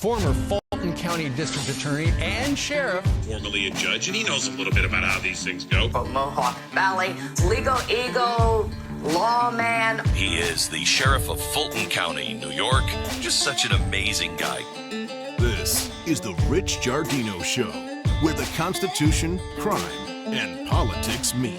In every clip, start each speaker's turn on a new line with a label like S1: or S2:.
S1: former Fulton County District Attorney and Sheriff.
S2: Formerly a judge, and he knows a little bit about how these things go.
S3: From Mohawk Valley, legal eagle, lawman.
S4: He is the Sheriff of Fulton County, New York. Just such an amazing guy.
S5: This is the Rich Giardino Show, where the Constitution, crime, and politics meet.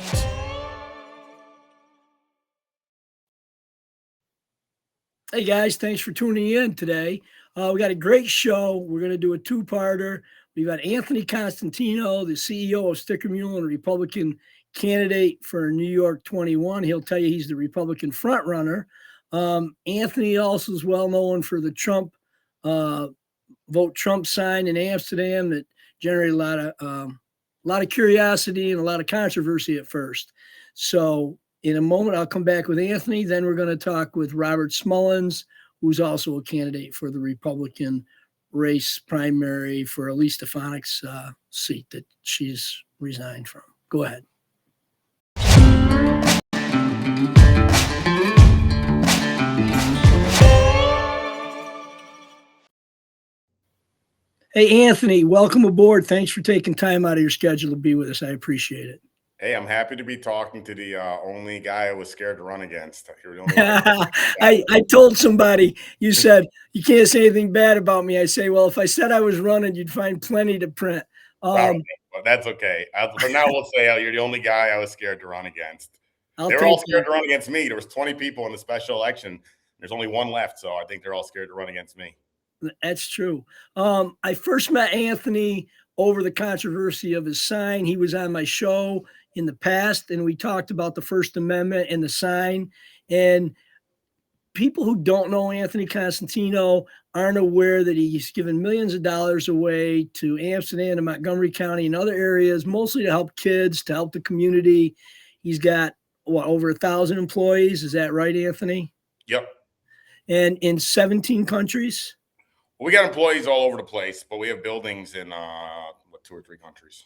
S6: Hey guys, thanks for tuning in today. We got a great show. We're going to do a two-parter. We've got Anthony Constantino, the CEO of Sticker Mule and a Republican candidate for NY-21. He'll tell you he's the Republican frontrunner. Anthony also is well known for the Trump vote Trump sign in Amsterdam that generated a lot of curiosity and a lot of controversy at first. So in a moment, I'll come back with Anthony. Then we're going to talk with Robert Smullins, who's also a candidate for the Republican race primary for Elise Stefanik's seat that she's resigned from. Go ahead. Hey, Anthony, welcome aboard. Thanks for taking time out of your schedule to be with us. I appreciate it.
S7: Hey, I'm happy to be talking to the only guy I was scared to run against.
S6: I told somebody, you said, you can't say anything bad about me. I say, well, if I said I was running, you'd find plenty to print.
S7: Well, that's okay. For now, we'll say you're the only guy I was scared to run against. They were all scared to run against me. There was 20 people in the special election. There's only one left, so I think they're all scared to run against me.
S6: That's true. I first met Anthony over the controversy of his sign. He was on my show in the past, and we talked about the First Amendment and the sign. And people who don't know Anthony Constantino aren't aware that he's given millions of dollars away to Amsterdam and Montgomery County and other areas, mostly to help kids, to help the community. He's got, over 1,000 employees. Is that right, Anthony?
S7: Yep. And
S6: in 17 countries?
S7: We got employees all over the place, but we have buildings in 2 or 3 countries.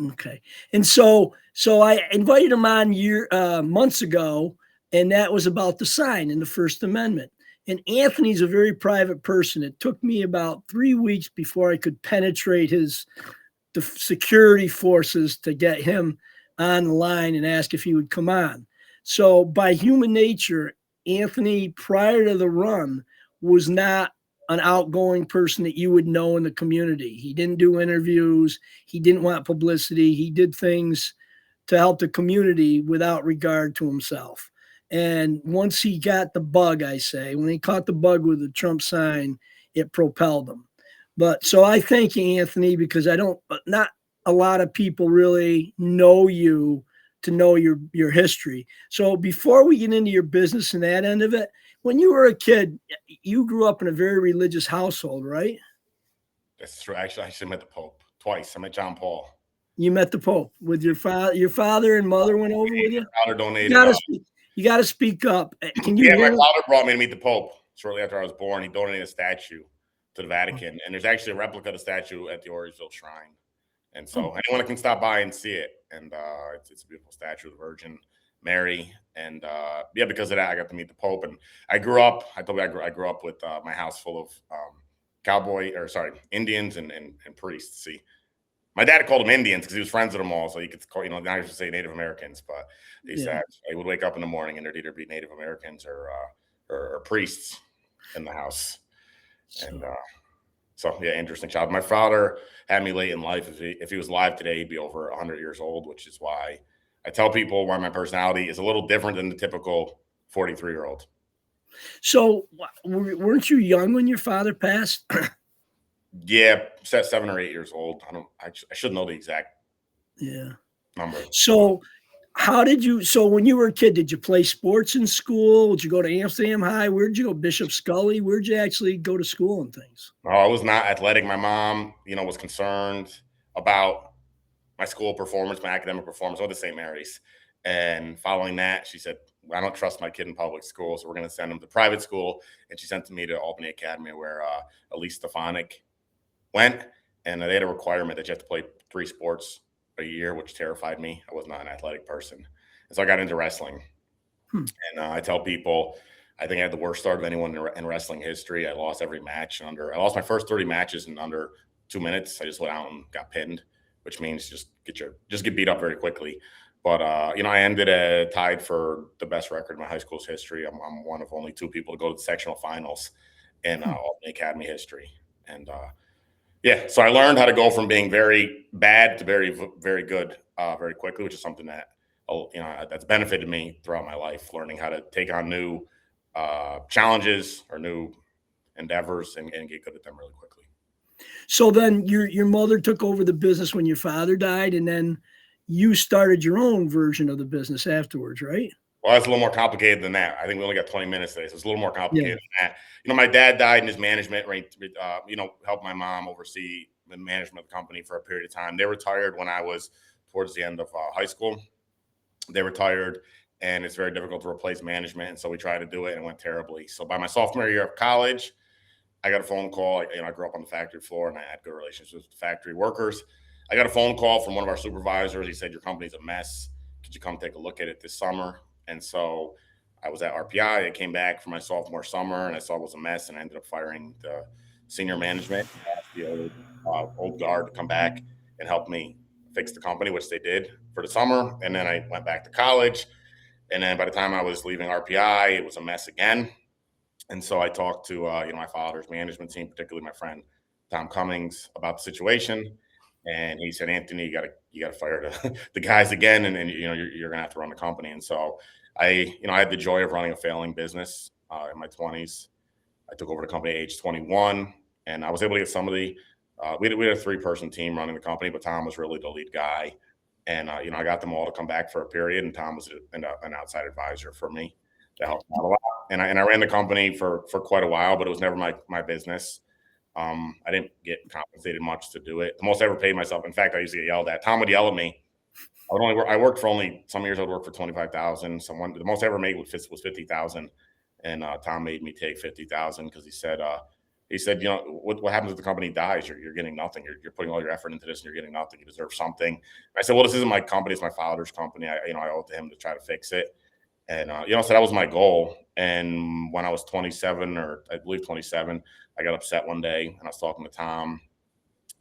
S6: Okay. And so I invited him on months ago, and that was about the sign in the First Amendment. And Anthony's a very private person. It took me about 3 weeks before I could penetrate the security forces to get him on the line and ask if he would come on. So by human nature, Anthony, prior to the run, was not an outgoing person that you would know in the community. He didn't do interviews. He didn't want publicity. He did things to help the community without regard to himself. And once he got the bug, when he caught the bug with the Trump sign, it propelled him. But so I thank you, Anthony, because not a lot of people really know you to know your history. So before we get into your business and that end of it, when you were a kid, you grew up in a very religious household, right?
S7: That's true. Actually, I met the Pope twice. I met John Paul.
S6: You met the Pope with your father. Your father and mother went over with you.
S7: My father donated.
S6: You got to speak up. Can you?
S7: Yeah, my father brought me to meet the Pope shortly after I was born. He donated a statue to the Vatican, and there's actually a replica of the statue at the Orangeville Shrine. And so anyone can stop by and see it. And it's a beautiful statue of the Virgin Mary. And because of that, I got to meet the Pope. And I grew up, I grew up with my house full of Indians and priests. See, my dad called them Indians because he was friends with them all. So you could call, now you should say Native Americans, but he said I would wake up in the morning and there'd either be Native Americans or priests in the house. And interesting child. My father had me late in life. If he was alive today, he'd be over 100 years old, which is why I tell people why my personality is a little different than the typical 43-year-old.
S6: So weren't you young when your father passed?
S7: Yeah, 7 or 8 years old. I should know the exact number.
S6: So when you were a kid, did you play sports in school? Did you go to Amsterdam High? Where'd you go? Bishop Scully? Where'd you actually go to school and things?
S7: No, I was not athletic. My mom, was concerned about my school performance, my academic performance. I went to St. Mary's. And following that, she said, I don't trust my kid in public school, so we're going to send him to private school. And she sent me to Albany Academy where Elise Stefanik went. And they had a requirement that you have to play 3 sports a year, which terrified me. I was not an athletic person. And so I got into wrestling. And I tell people I think I had the worst start of anyone in wrestling history. I lost every match I lost my first 30 matches in under 2 minutes. I just went out and got pinned, which means just get beat up very quickly. But I ended tied for the best record in my high school's history. I'm one of only 2 people to go to the sectional finals in all the academy history. And so I learned how to go from being very bad to very, very good very quickly, which is something that that's benefited me throughout my life, learning how to take on new challenges or new endeavors and get good at them really quickly.
S6: So then your mother took over the business when your father died, and then you started your own version of the business afterwards, right?
S7: Well, that's a little more complicated than that. I think we only got 20 minutes today, so it's a little more complicated than that. My dad died in his management, right? Helped my mom oversee the management of the company for a period of time. They retired when I was towards the end of high school. They retired, and it's very difficult to replace management, and so we tried to do it, and it went terribly. So by my sophomore year of college, I got a phone call. I grew up on the factory floor, and I had good relationships with the factory workers. I got a phone call from one of our supervisors. He said, "Your company's a mess. Could you come take a look at it this summer?" And so I was at RPI. I came back for my sophomore summer, and I saw it was a mess, and I ended up firing the senior management, the old guard, to come back and help me fix the company, which they did for the summer. And then I went back to college. And then by the time I was leaving RPI, it was a mess again. And so I talked to my father's management team, particularly my friend Tom Cummings, about the situation. And he said, "Anthony, you gotta fire the guys again, and you're gonna have to run the company." And so I had the joy of running a failing business in my 20s. I took over the company at age 21, and I was able to get some of the we had a 3-person team running the company, but Tom was really the lead guy. And I got them all to come back for a period, and Tom was an outside advisor for me to help out a lot. And I ran the company for quite a while, but it was never my business. I didn't get compensated much to do it. The most I ever paid myself, in fact, I used to get yelled at. Tom would yell at me. I worked for only some years. I'd work for $25,000. The most I ever made was $50,000, and Tom made me take $50,000 because he said, what happens if the company dies? You're getting nothing. You're putting all your effort into this, and you're getting nothing. You deserve something. And I said, well, this isn't my company. It's my father's company. I owe it to him to try to fix it. And so that was my goal. And when I was 27, or I believe 27, I got upset one day, and I was talking to Tom.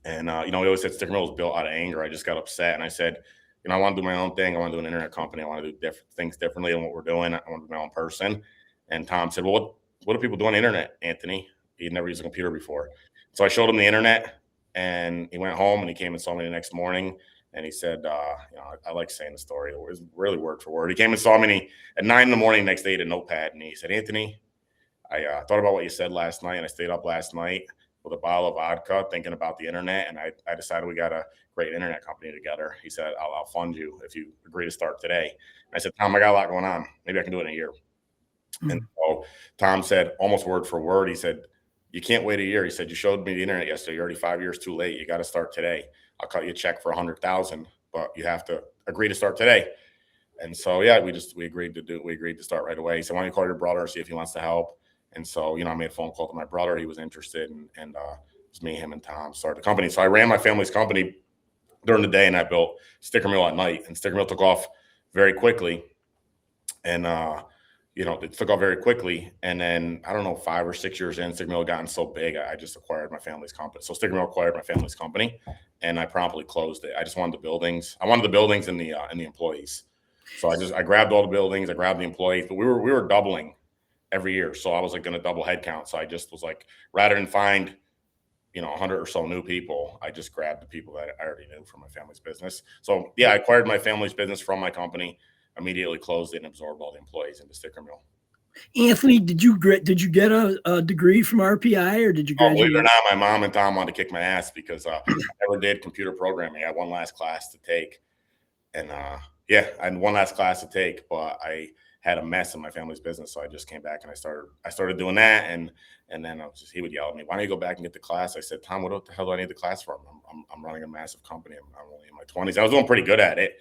S7: And we always said Sticker Mule was built out of anger. I just got upset, and I said, I want to do my own thing. I want to do an internet company. I want to do things differently than what we're doing. I want to be my own person. And Tom said, well, what do people do on the internet, Anthony? He'd never used a computer before. So I showed him the internet, and he went home, and he came and saw me the next morning. And he said, I like saying the story. It was really word for word. He came and saw me, at 9 a.m. next day, he had a notepad, and he said, "Anthony, I thought about what you said last night, and I stayed up last night with a bottle of vodka thinking about the internet, and I decided we got a great internet company together." He said, I'll fund you if you agree to start today. And I said, "Tom, I got a lot going on. Maybe I can do it in a year." Mm-hmm. And so Tom said, almost word for word, he said, "You can't wait a year." He said, "You showed me the internet yesterday. You're already 5 years too late. You got to start today. I'll cut you a check for $100,000, but you have to agree to start today." And so, we agreed to start right away. He said, "Why don't you call your brother, see if he wants to help?" And so, I made a phone call to my brother. He was interested, and it was me, him, and Tom started the company. So I ran my family's company during the day, and I built Sticker Mule at night. And Sticker Mule took off very quickly. And, it took off very quickly. And then, I don't know, 5 or 6 years in, Sticker Mule had gotten so big, I just acquired my family's company. So Sticker Mule acquired my family's company, and I promptly closed it. I just wanted the buildings. I wanted the buildings and the employees. So I grabbed all the buildings, I grabbed the employees, but we were doubling every year. So I was going to double headcount. So I just was like, rather than find, 100 or so new people, I just grabbed the people that I already knew from my family's business. So I acquired my family's business from my company, immediately closed it, and absorbed all the employees into Sticker Mule.
S6: Anthony, did you get a degree from RPI, or did you graduate?
S7: Believe it or not, my mom and Tom wanted to kick my ass because I never did computer programming. I had one last class to take, and I had one last class to take, but I had a mess in my family's business, so I just came back and I started doing that, and then he would yell at me, "Why don't you go back and get the class?" I said, "Tom, what the hell do I need the class for? I'm running a massive company. I'm only in my 20s. I was doing pretty good at it,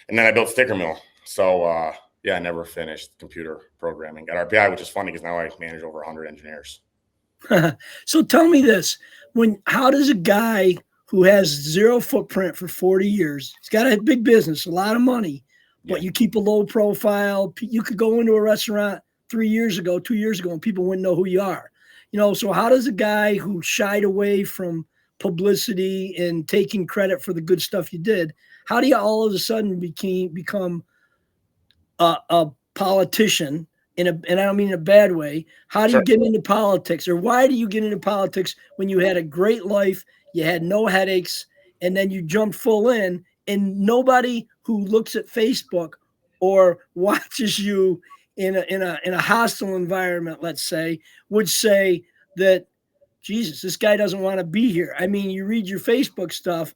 S7: and then I built Sticker Mule. So I never finished computer programming at RPI, which is funny because now I manage over 100 engineers.
S6: So tell me this: how does a guy who has zero footprint for 40 years, he's got a big business, a lot of money, but you keep a low profile, you could go into a restaurant, 2 years ago, and people wouldn't know who you are. So how does a guy who shied away from publicity and taking credit for the good stuff you did, how do you all of a sudden become a politician? And I don't mean in a bad way. How do you get into politics, or why do you get into politics when you had a great life, you had no headaches, and then you jumped full in, and nobody who looks at Facebook or watches you in a hostile environment, let's say, would say that, Jesus, this guy doesn't want to be here. I mean, you read your Facebook stuff,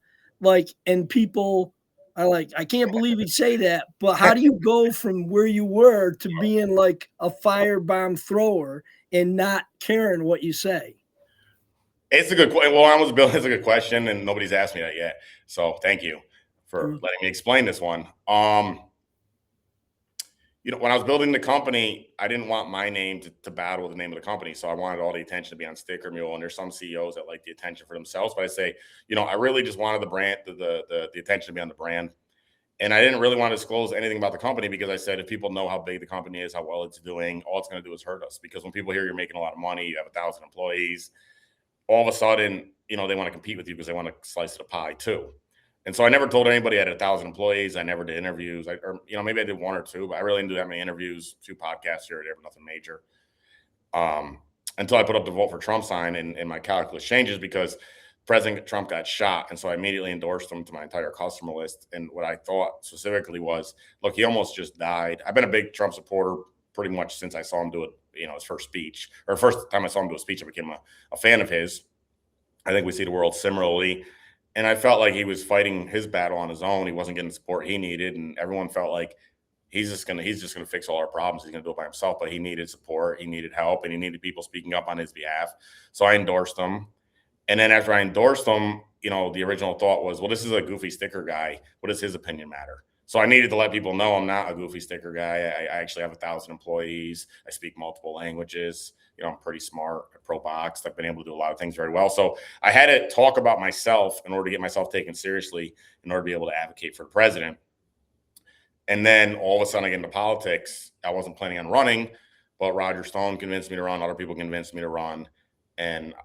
S6: and people are like, I can't believe he'd say that. But how do you go from where you were to being like a firebomb thrower and not caring what you say?
S7: It's a good question. Well, it's a good question, and nobody's asked me that yet. So thank you for letting me explain this one. When I was building the company, I didn't want my name to battle with the name of the company. So I wanted all the attention to be on Sticker Mule. And there's some CEOs that like the attention for themselves. But I say, I really just wanted the brand, the attention to be on the brand. And I didn't really want to disclose anything about the company, because I said, if people know how big the company is, how well it's doing, all it's going to do is hurt us. Because when people hear you're making a lot of money, you have 1,000 employees, all of a sudden, they want to compete with you because they want to slice of the pie too. And so I never told anybody I had 1,000 employees. I never did interviews. Maybe I did one or two, but I really didn't do that many interviews, 2 podcasts here or there, nothing major. Until I put up the vote for Trump sign, and my calculus changes because President Trump got shot. And so I immediately endorsed him to my entire customer list. And what I thought specifically was, look, he almost just died. I've been a big Trump supporter pretty much since I saw him do it, his first speech, or first time I saw him do a speech, I became a fan of his. I think we see the world similarly. And I felt like he was fighting his battle on his own. He wasn't getting the support he needed. And everyone felt like he's just gonna fix all our problems. He's gonna do it by himself, but he needed support, he needed help, and he needed people speaking up on his behalf. So I endorsed him. And then after I endorsed him, the original thought was, well, this is a goofy sticker guy. What does his opinion matter? So I needed to let people know I'm not a goofy sticker guy. I actually have 1,000 employees. I speak multiple languages. I'm pretty smart, pro-boxed. I've been able to do a lot of things very well. So I had to talk about myself in order to get myself taken seriously, in order to be able to advocate for the president. And then all of a sudden I get into politics. I wasn't planning on running, but Roger Stone convinced me to run. Other people convinced me to run. And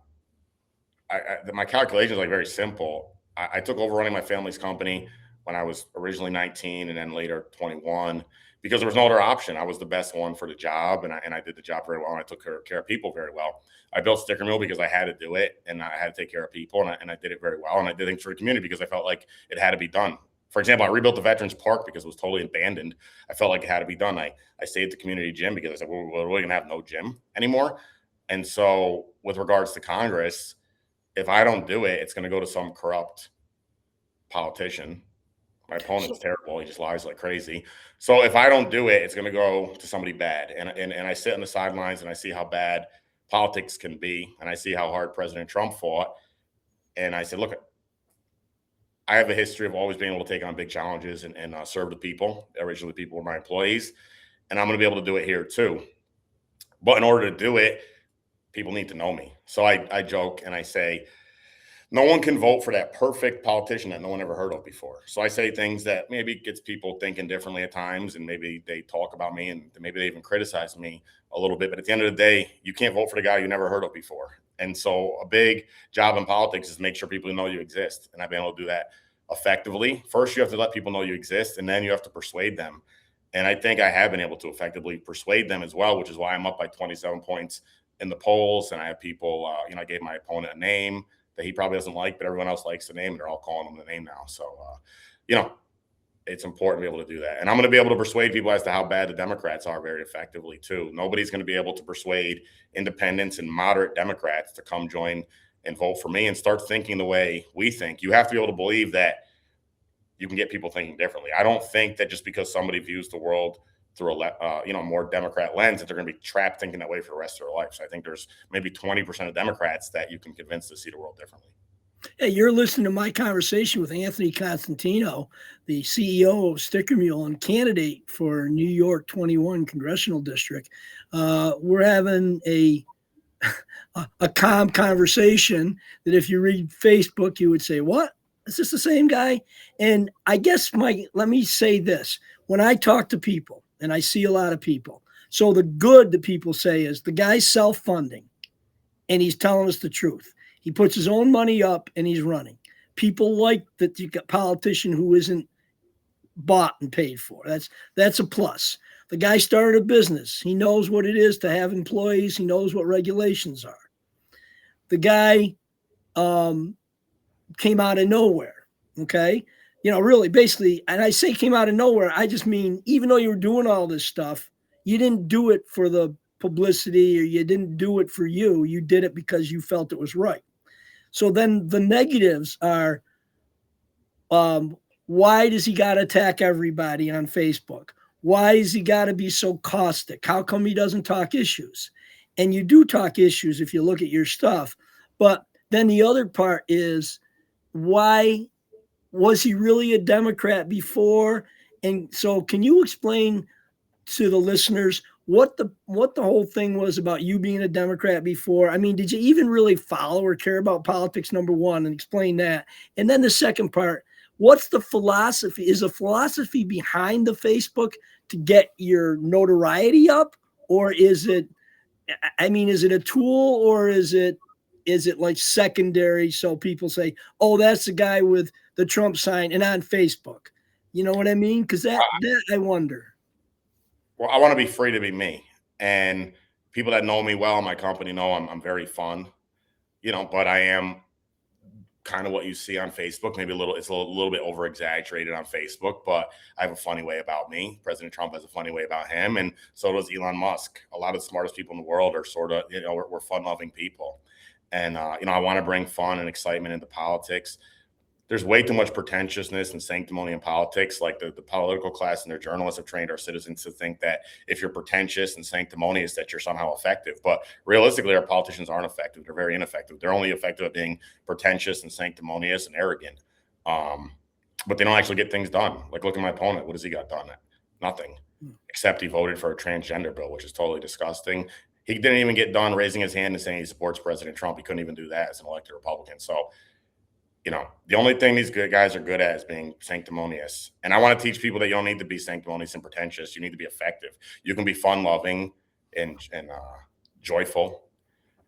S7: my calculation is very simple. I took over running my family's company when I was originally 19 and then later 21, because there was no other option. I was the best one for the job, and I did the job very well, and I took care of people very well. I built Sticker Mule because I had to do it, and I had to take care of people, and I did it very well. And I did things for the community because I felt like it had to be done. For example, I rebuilt the Veterans Park because it was totally abandoned. I felt like it had to be done. I saved the community gym because I said, well, we're really going to have no gym anymore. And so with regards to Congress, if I don't do it, it's going to go to some corrupt politician. My opponent's terrible. He just lies like crazy. So if I don't do it, it's going to go to somebody bad. And I sit on the sidelines and I see how bad politics can be. And I see how hard President Trump fought. And I said, look, I have a history of always being able to take on big challenges and serve the people. Originally, people were my employees. And I'm going to be able to do it here too. But in order to do it, people need to know me. So I joke and I say, no one can vote for that perfect politician that no one ever heard of before. So I say things that maybe gets people thinking differently at times, and maybe they talk about me and maybe they even criticize me a little bit. But at the end of the day, you can't vote for the guy you never heard of before. And so a big job in politics is make sure people know you exist. And I've been able to do that effectively. First, you have to let people know you exist, and then you have to persuade them. And I think I have been able to effectively persuade them as well, which is why I'm up by 27 points in the polls. And I have people, I gave my opponent a name that he probably doesn't like, but everyone else likes the name, and they're all calling him the name now. So, it's important to be able to do that. And I'm going to be able to persuade people as to how bad the Democrats are very effectively too. Nobody's going to be able to persuade independents and moderate Democrats to come join and vote for me and start thinking the way we think. You have to be able to believe that you can get people thinking differently. I don't think that just because somebody views the world through a more Democrat lens, that they're going to be trapped thinking that way for the rest of their life. So I think there's maybe 20% of Democrats that you can convince to see the world differently.
S6: Hey, you're listening to my conversation with Anthony Constantino, the CEO of Sticker Mule and candidate for NY-21 Congressional District. We're having a calm conversation that if you read Facebook, you would say, what? Is this the same guy? And I guess let me say this. When I talk to people, and I see a lot of people, So the good that people say is the guy's self-funding and he's telling us the truth. He puts his own money up and he's running. People like that you got a politician who isn't bought and paid for. That's a plus. The guy started a business. He knows what it is to have employees. He knows what regulations are. The guy came out of nowhere. Okay. Really, basically, and I say came out of nowhere, I just mean, even though you were doing all this stuff, you didn't do it for the publicity or you didn't do it for you. You did it because you felt it was right. So then the negatives are, why does he got to attack everybody on Facebook? Why does he got to be so caustic? How come he doesn't talk issues? And you do talk issues if you look at your stuff. But then the other part is, why was he really a Democrat before? And so can you explain to the listeners what the whole thing was about you being a Democrat before? I mean, did you even really follow or care about politics, number one, and explain that? And then the second part, what's the philosophy? Is the philosophy behind the Facebook to get your notoriety up? Or is it a tool, or is it like secondary? So people say, oh, that's the guy with the Trump sign and on Facebook. You know what I mean? Because that I wonder.
S7: Well, I want to be free to be me. And people that know me well, my company know I'm very fun, but I am kind of what you see on Facebook. Maybe it's a little bit over exaggerated on Facebook, but I have a funny way about me. President Trump has a funny way about him. And so does Elon Musk. A lot of the smartest people in the world are sort of, we're fun loving people. And, I want to bring fun and excitement into politics. There's way too much pretentiousness and sanctimony in politics. Like the political class and their journalists have trained our citizens to think that if you're pretentious and sanctimonious, that you're somehow effective. But realistically, our politicians aren't effective. They're very ineffective. They're only effective at being pretentious and sanctimonious and arrogant. But they don't actually get things done. Like, look at my opponent. What has he got done? Nothing, except he voted for a transgender bill, which is totally disgusting. He didn't even get done raising his hand and saying he supports President Trump. He couldn't even do that as an elected Republican. So, the only thing these good guys are good at is being sanctimonious. And I want to teach people that you don't need to be sanctimonious and pretentious. You need to be effective. You can be fun-loving and joyful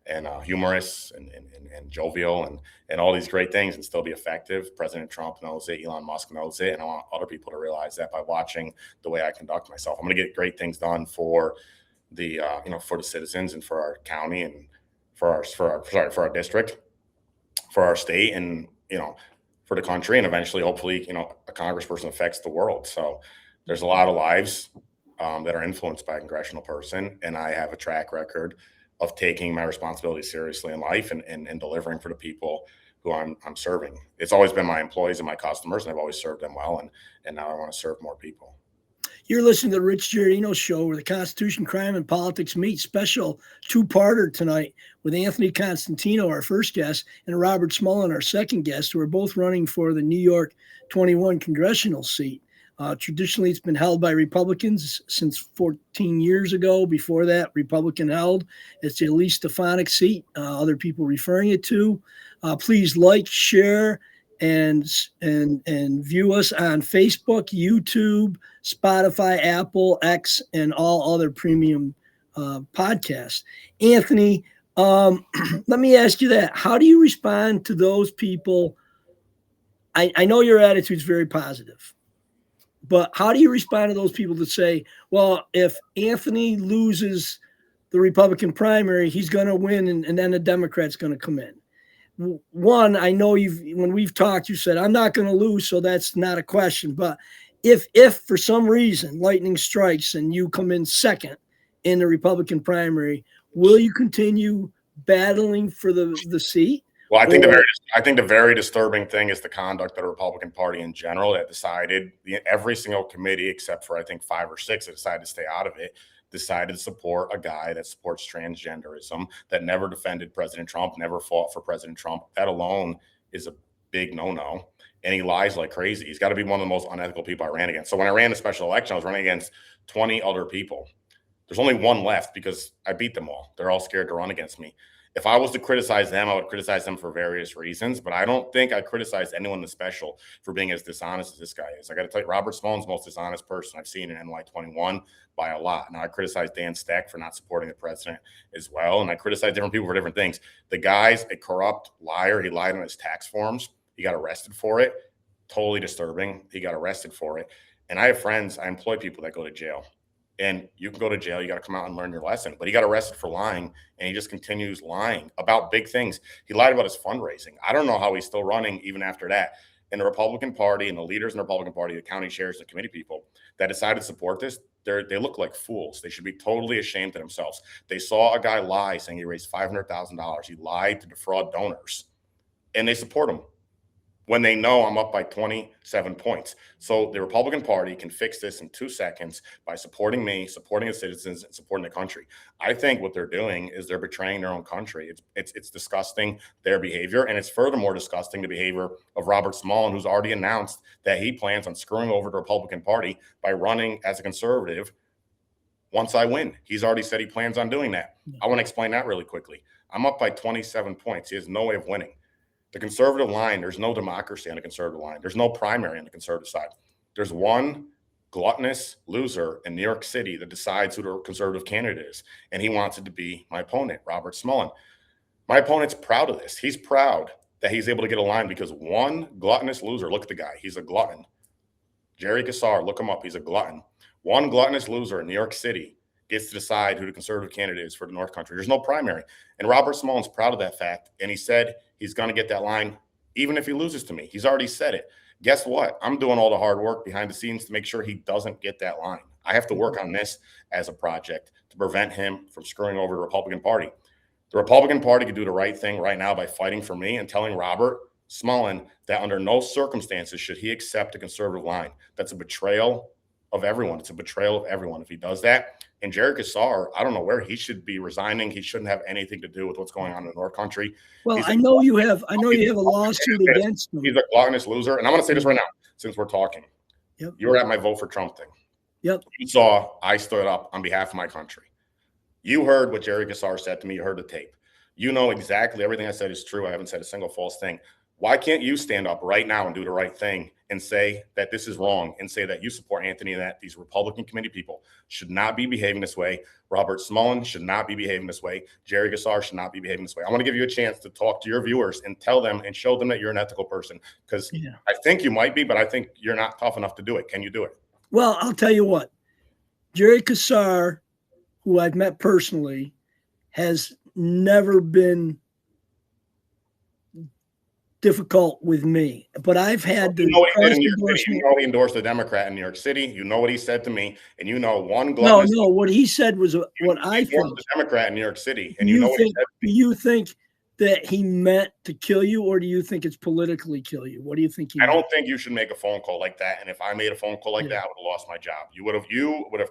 S7: and humorous and jovial and all these great things and still be effective. President Trump knows it. Elon Musk knows it. And I want other people to realize that by watching the way I conduct myself. I'm going to get great things done for the for the citizens and for our county and for our district, for our state, and for the country, and eventually, hopefully, a congressperson affects the world. So there's a lot of lives that are influenced by a congressional person, and I have a track record of taking my responsibility seriously in life and delivering for the people who I'm serving. It's always been my employees and my customers, and I've always served them well, and now I want to serve more people.
S6: You're listening to the Rich Giardino Show, where the Constitution, crime, and politics meet. Special two-parter tonight with Anthony Constantino, our first guest, and Robert Smullen, our second guest, who are both running for the NY-21 congressional seat. Traditionally, it's been held by Republicans since 14 years ago. Before that, Republican held. It's the Elise Stefanik seat, other people referring it to. Please like, share, and view us on Facebook, YouTube, Spotify, Apple, X, and all other premium podcasts. Anthony, let me ask you that. How do you respond to those people? I know your attitude's very positive, but how do you respond to those people that say, well, if Anthony loses the Republican primary, he's going to win, and then the Democrat's going to come in? One, I know when we've talked, you said, I'm not going to lose, so that's not a question. But if for some reason lightning strikes and you come in second in the Republican primary, will you continue battling for the seat?
S7: Well, I think the very disturbing thing is the conduct of the Republican Party in general that decided every single committee, except for I think 5 or 6 that decided to stay out of it, decided to support a guy that supports transgenderism, that never defended President Trump, never fought for President Trump. That alone is a big no-no. And he lies like crazy. He's got to be one of the most unethical people I ran against. So when I ran a special election, I was running against 20 other people. There's only one left because I beat them all. They're all scared to run against me. If I was to criticize them, I would criticize them for various reasons, but I don't think I criticize anyone special for being as dishonest as this guy is. I got to tell you, Robert Smullen's the most dishonest person I've seen in NY-21 by a lot. Now, I criticize Dan Steck for not supporting the president as well, and I criticize different people for different things. The guy's a corrupt liar. He lied on his tax forms. He got arrested for it. Totally disturbing. He got arrested for it. And I have friends, I employ people that go to jail. And you can go to jail. You got to come out and learn your lesson. But he got arrested for lying, and he just continues lying about big things. He lied about his fundraising. I don't know how he's still running even after that. And the Republican Party and the leaders in the Republican Party, the county sheriffs, the committee people that decided to support this, they look like fools. They should be totally ashamed of themselves. They saw a guy lie saying he raised $500,000. He lied to defraud donors, and they support him when they know I'm up by 27 points. So the Republican Party can fix this in 2 seconds by supporting me, supporting the citizens, and supporting the country. I think what they're doing is they're betraying their own country. It's disgusting, their behavior, and it's furthermore disgusting the behavior of Robert Smullen, who's already announced that he plans on screwing over the Republican Party by running as a conservative once I win. He's already said he plans on doing that. I want to explain that really quickly. I'm up by 27 points. He has no way of winning. The conservative line, there's no democracy on the conservative line. There's no primary on the conservative side. There's one gluttonous loser in New York City that decides who the conservative candidate is, and he wants it to be my opponent, Robert Smullen. My opponent's proud of this. He's proud that he's able to get a line because one gluttonous loser, look at the guy, he's a glutton. Jerry Kassar, look him up, he's a glutton. One gluttonous loser in New York City gets to decide who the conservative candidate is for the North Country. There's no primary. And Robert Smullen's proud of that fact. And he said he's going to get that line, even if he loses to me. He's already said it. Guess what? I'm doing all the hard work behind the scenes to make sure he doesn't get that line. I have to work on this as a project to prevent him from screwing over the Republican Party. The Republican Party could do the right thing right now by fighting for me and telling Robert Smullen that under no circumstances should he accept a conservative line. That's a betrayal of everyone. It's a betrayal of everyone if he does that. And Jerry Kassar, I don't know where he should be resigning. He shouldn't have anything to do with what's going on in the North Country.
S6: Well, I know you have a lawsuit against him.
S7: He's a gluttonous loser. And I'm going to say this right now, since we're talking.
S6: Yep.
S7: You were at my vote for Trump thing.
S6: Yep.
S7: You saw I stood up on behalf of my country. You heard what Jerry Kassar said to me. You heard the tape. You know exactly everything I said is true. I haven't said a single false thing. Why can't you stand up right now and do the right thing and say that this is wrong and say that you support Anthony and that these Republican committee people should not be behaving this way? Robert Smullen should not be behaving this way. Jerry Kassar should not be behaving this way. I want to give you a chance to talk to your viewers and tell them and show them that you're an ethical person because I think you might be, but I think you're not tough enough to do it. Can you do it?
S6: Well, I'll tell you what. Jerry Kassar, who I've met personally, has never been difficult with me, but I've had the
S7: he endorsed a Democrat in New York City. You know what he said to me, and you know one.
S6: No, what he said was what I think.
S7: A Democrat in New York City, and you know what he said.
S6: Do you think that he meant to kill you, or do you think it's politically kill you? What do you think?
S7: I don't think you should make a phone call like that. And if I made a phone call like that, I would have lost my job. You would have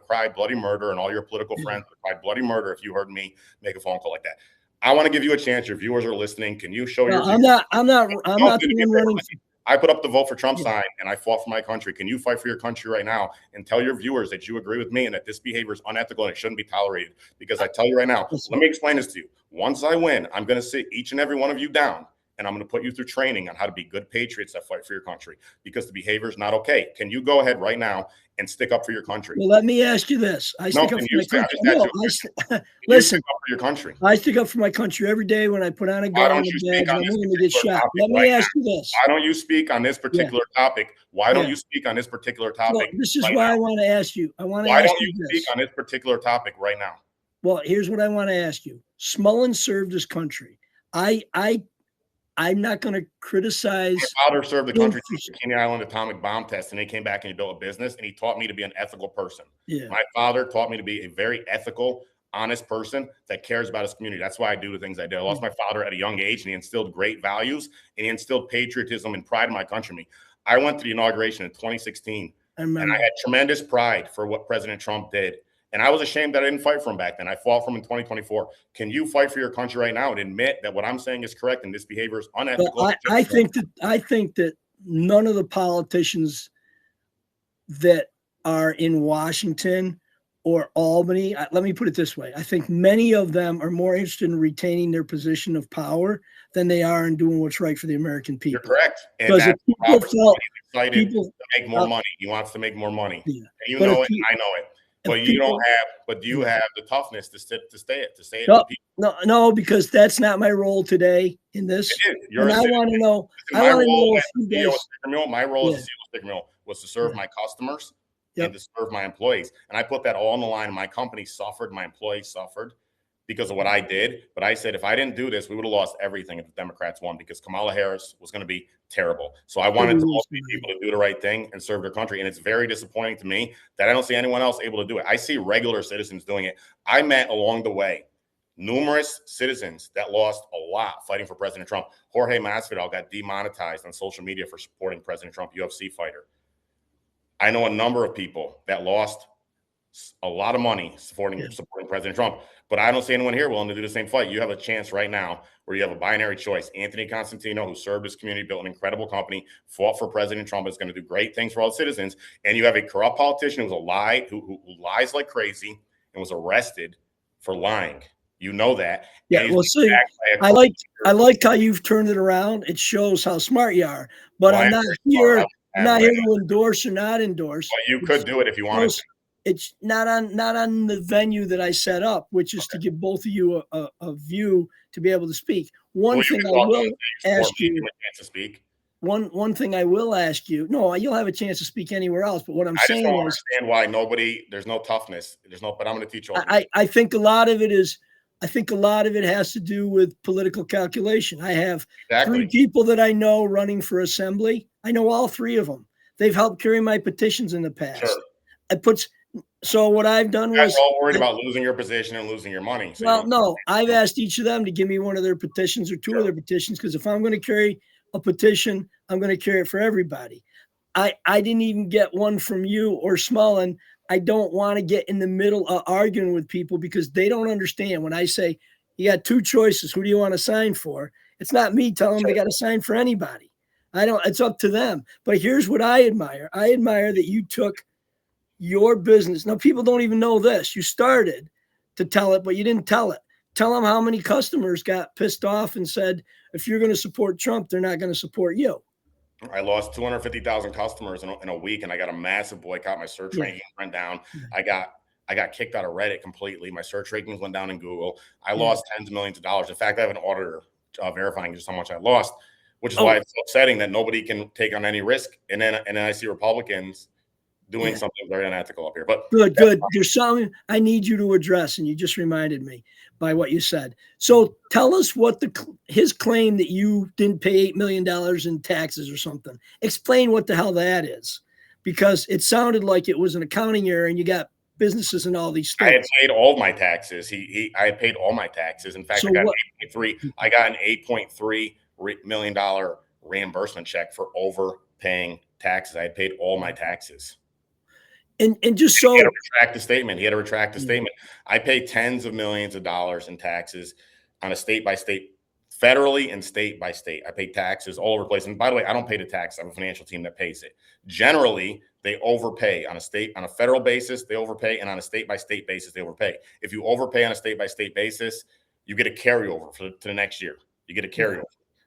S7: cried bloody murder, and all your political friends would have cried bloody murder if you heard me make a phone call like that. I want to give you a chance. Your viewers are listening. Can you show your?
S6: I'm not the one running.
S7: I put up the vote for Trump sign and I fought for my country. Can you fight for your country right now and tell your viewers that you agree with me and that this behavior is unethical and it shouldn't be tolerated? Because I tell you right now, let me explain this to you. Once I win, I'm going to sit each and every one of you down and I'm going to put you through training on how to be good patriots that fight for your country because the behavior is not okay. Can you go ahead right now and stick up for your country?
S6: Well, let me ask you this. Listen,
S7: stick up for your country.
S6: I stick up for my country every day when I put on a gun and badge. I'm willing to get shot. Let me ask you this.
S7: Why don't you speak on this particular topic? Why don't you speak on this particular topic?
S6: Well, this is why I want to ask you.
S7: Why don't you speak on this particular topic right now?
S6: Well, here's what I want to ask you. Smullen served his country. I'm not going to criticize.
S7: My father served the country through the Bikini Island atomic bomb test, and he came back and he built a business, and he taught me to be an ethical person. Yeah. My father taught me to be a very ethical, honest person that cares about his community. That's why I do the things I do. I lost my father at a young age, and he instilled great values, and he instilled patriotism and pride in my country. I went to the inauguration in 2016, and I had tremendous pride for what President Trump did. And I was ashamed that I didn't fight for him back then. I fought for him in 2024. Can you fight for your country right now and admit that what I'm saying is correct and this behavior is unethical?
S6: Well, I think that none of the politicians that are in Washington or Albany. Let me put it this way. I think many of them are more interested in retaining their position of power than they are in doing what's right for the American people.
S7: You're correct. And
S6: Because
S7: that's
S6: if
S7: Robert's
S6: people felt,
S7: excited
S6: people,
S7: to make more money. He wants to make more money.
S6: Yeah.
S7: And you
S6: But
S7: know
S6: if
S7: it,
S6: pe-
S7: I know it. But
S6: if
S7: you
S6: people-
S7: don't have, but you have the toughness to say it to
S6: no,
S7: people.
S6: no, because that's not my role today in this.
S7: It is. You're
S6: And
S7: a
S6: I
S7: citizen.
S6: want to know.
S7: Listen,
S6: I
S7: my
S6: want to
S7: role
S6: know
S7: as
S6: if you
S7: CEO
S6: guys.
S7: of Sticker Mule, my role
S6: Yeah.
S7: as the CEO of Sticker Mule was to serve
S6: Yeah.
S7: my customers
S6: Yep.
S7: and to serve my employees. And I put that all on the line. My company suffered, my employees suffered because of what I did. But I said, if I didn't do this, we would have lost everything if the Democrats won, because Kamala Harris was going to be terrible. So I wanted to motivate people to do the right thing and serve their country. And it's very disappointing to me that I don't see anyone else able to do it. I see regular citizens doing it. I met along the way numerous citizens that lost a lot fighting for President Trump. Jorge Masvidal got demonetized on social media for supporting President Trump, UFC fighter. I know a number of people that lost a lot of money supporting President Trump, but I don't see anyone here willing to do the same fight. You have a chance right now where you have a binary choice. Anthony Constantino, who served his community, built an incredible company, fought for President Trump, is going to do great things for all the citizens. And you have a corrupt politician who's a lie, who lies like crazy and was arrested for lying. You know that.
S6: Yeah, well, see, I like how you've turned it around. It shows how smart you are. But I'm not here. I'm not here to endorse or not endorse.
S7: Well, you could do it if you wanted to.
S6: It's not on the venue that I set up, which is to give both of you a view to be able to speak. One thing I will ask you.
S7: To speak.
S6: One thing I will ask you. No, you'll have a chance to speak anywhere else. But what I'm saying is,
S7: I don't understand why there's no toughness. But I'm going to teach all.
S6: I think a lot of it is. I think a lot of it has to do with political calculation. I have 3 people that I know running for assembly. I know all 3 of them. They've helped carry my petitions in the past.
S7: Sure.
S6: So what I've done was
S7: all worried about losing your position and losing your money. So
S6: no, I've asked each of them to give me one of their petitions or 2 of their petitions, because if I'm going to carry a petition, I'm going to carry it for everybody. I didn't even get one from you or Smullen. I don't want to get in the middle of arguing with people because they don't understand. When I say you got 2 choices, who do you want to sign for? It's not me telling them they got to sign for anybody. It's up to them. But here's what I admire. I admire that you took your business. Now, people don't even know this. You started to tell it, but you didn't tell it. Tell them how many customers got pissed off and said, if you're going to support Trump, they're not going to support you.
S7: I lost 250,000 customers in a week, and I got a massive boycott. My search rankings went down. I got kicked out of Reddit completely. My search rankings went down in Google. I lost tens of millions of dollars. In fact, I have an auditor verifying just how much I lost, which is why it's so upsetting that nobody can take on any risk. And then I see Republicans doing something very unethical up here. But
S6: good. There's something I need you to address, and you just reminded me by what you said. So tell us what his claim that you didn't pay $8 million in taxes or something. Explain what the hell that is, because it sounded like it was an accounting error and you got businesses and all these things.
S7: I had paid all my taxes. I had paid all my taxes. In fact, I got an $8.3 million reimbursement check for overpaying taxes. I had paid all my taxes.
S6: And just so
S7: he had to retract the statement. I pay tens of millions of dollars in taxes on a state by state, federally and state by state. I pay taxes all over the place. And by the way, I don't pay the tax. I have a financial team that pays it. Generally, they overpay on a federal basis, they overpay, and on a state by state basis, they overpay. If you overpay on a state by state basis, you get a carryover to the next year. You get a carryover.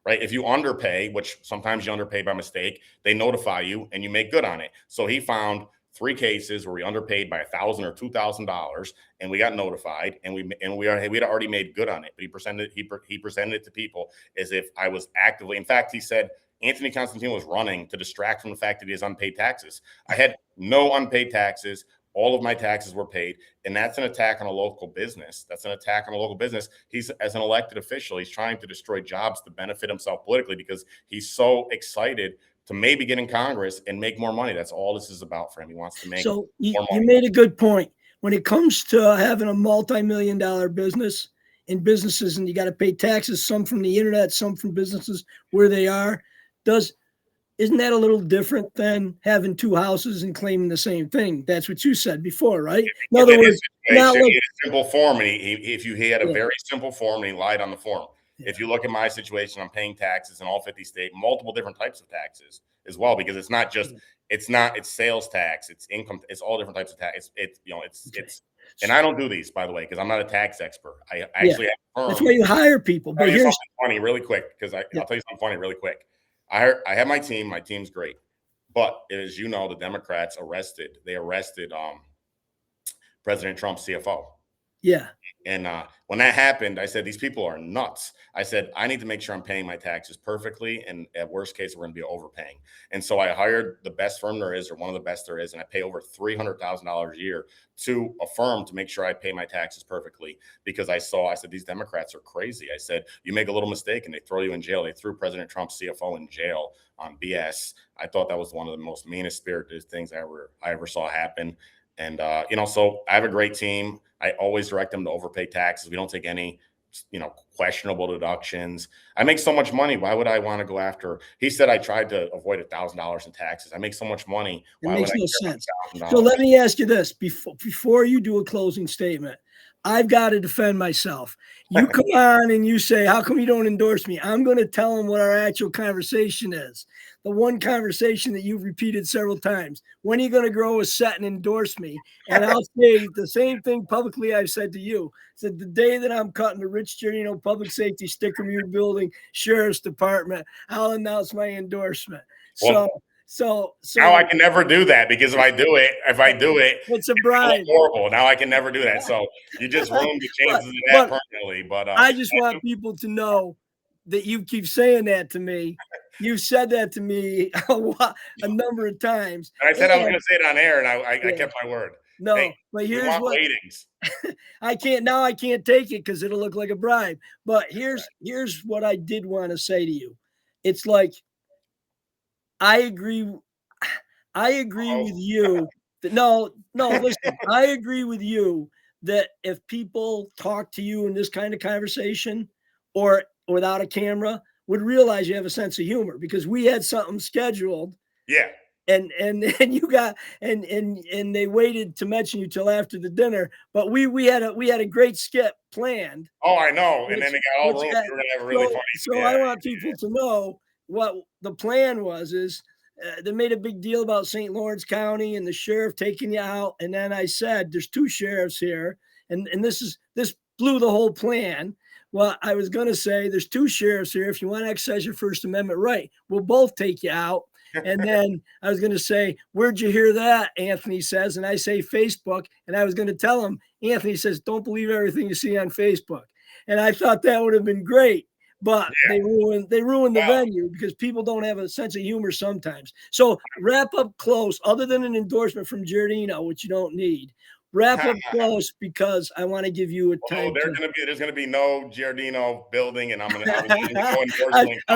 S7: Right? If you underpay, which sometimes you underpay by mistake, they notify you and you make good on it. So he found 3 cases where we underpaid by $1,000 or $2,000, and we got notified, and we'd already made good on it. But he presented it to people as if I was actively. In fact, he said Anthony Constantino was running to distract from the fact that he has unpaid taxes. I had no unpaid taxes. All of my taxes were paid, and that's an attack on a local business. He's, as an elected official, he's trying to destroy jobs to benefit himself politically because he's so excited to maybe get in Congress and make more money. That's all this is about for him. He wants to make more money. So
S6: you made a good point. When it comes to having a multi-million-dollar business and businesses, and you got to pay taxes, some from the internet, some from businesses where they are, isn't that a little different than having 2 houses and claiming the same thing? That's what you said before, right?
S7: In other words, he had a simple form, and he had a very simple form, and he lied on the form. If you look at my situation, I'm paying taxes in all 50 states, multiple different types of taxes as well, because it's not just it's sales tax, it's income, it's all different types of tax. It's and I don't do these, by the way, because I'm not a tax expert. I actually have a firm.
S6: That's why you hire people. But
S7: I'll tell you
S6: here's
S7: something funny really quick, because I'll tell you something funny really quick. I have my team. My team's great, but as you know, the Democrats arrested President Trump's CFO.
S6: Yeah.
S7: And when that happened, I said, these people are nuts. I said, I need to make sure I'm paying my taxes perfectly. And at worst case, we're going to be overpaying. And so I hired the best firm there is, or one of the best there is. And I pay over $300,000 a year to a firm to make sure I pay my taxes perfectly, because I said, these Democrats are crazy. I said, you make a little mistake and they throw you in jail. They threw President Trump's CFO in jail on BS. I thought that was one of the most meanest spirited things I ever saw happen. And, so I have a great team. I always direct them to overpay taxes. We don't take any, questionable deductions. I make so much money. Why would I want to go after? He said I tried to avoid $1,000 in taxes. I make so much money. Why
S6: it makes
S7: would
S6: no
S7: I
S6: sense.
S7: $1,000?
S6: So let me ask you this before you do a closing statement. I've got to defend myself. You come on and you say, how come you don't endorse me? I'm going to tell them what our actual conversation is. The one conversation that you've repeated several times. When are you going to grow a set and endorse me? And I'll say the same thing publicly I've said to you. I said, the day that I'm cutting the Rich Giardino Public Safety Sticker Mule Building Sheriff's Department, I'll announce my endorsement. So
S7: now I can never do that, because if I do it,
S6: it's a bribe.
S7: Horrible. Now I can never do that. So you just ruined the chances of that permanently. But
S6: I just want people to know that you keep saying that to me. You said that to me a number of times.
S7: And I said I was going to say it on air, and I kept my word.
S6: No,
S7: hey,
S6: but here's what
S7: ratings.
S6: I can't take it because it'll look like a bribe. But here's what I did want to say to you. It's like, I agree with you. Listen, I agree with you that if people talk to you in this kind of conversation or without a camera, would realize you have a sense of humor, because we had something scheduled.
S7: Yeah.
S6: And you got and they waited to mention you till after the dinner, but we had a great skit planned.
S7: Oh, I know. And then they got all room. We were gonna have a really funny.
S6: So I want people to know what the plan was. They made a big deal about St. Lawrence County and the sheriff taking you out. And then I said, there's two sheriffs here. And this blew the whole plan. Well, I was going to say, there's two sheriffs here. If you want to exercise your First Amendment right, we'll both take you out. And then I was going to say, where'd you hear that? Anthony says, and I say Facebook. And I was going to tell him, Anthony says, don't believe everything you see on Facebook. And I thought that would have been great. But they ruined the venue, because people don't have a sense of humor sometimes. So wrap up close, other than an endorsement from Giardino, which you don't need. Wrap up close, because I want to give you a time.
S7: There's gonna be no Giardino building, and I'm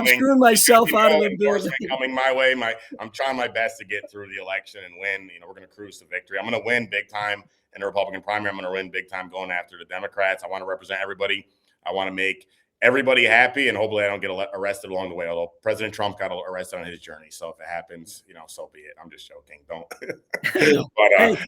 S6: screwing myself out of the building
S7: coming my way. I'm trying my best to get through the election and win. We're gonna cruise to victory. I'm gonna win big time in the Republican primary. I'm gonna win big time going after the Democrats. I want to represent everybody. I want to make everybody happy, and hopefully I don't get arrested along the way. Although President Trump got arrested on his journey, so if it happens, so be it. I'm just joking. Don't.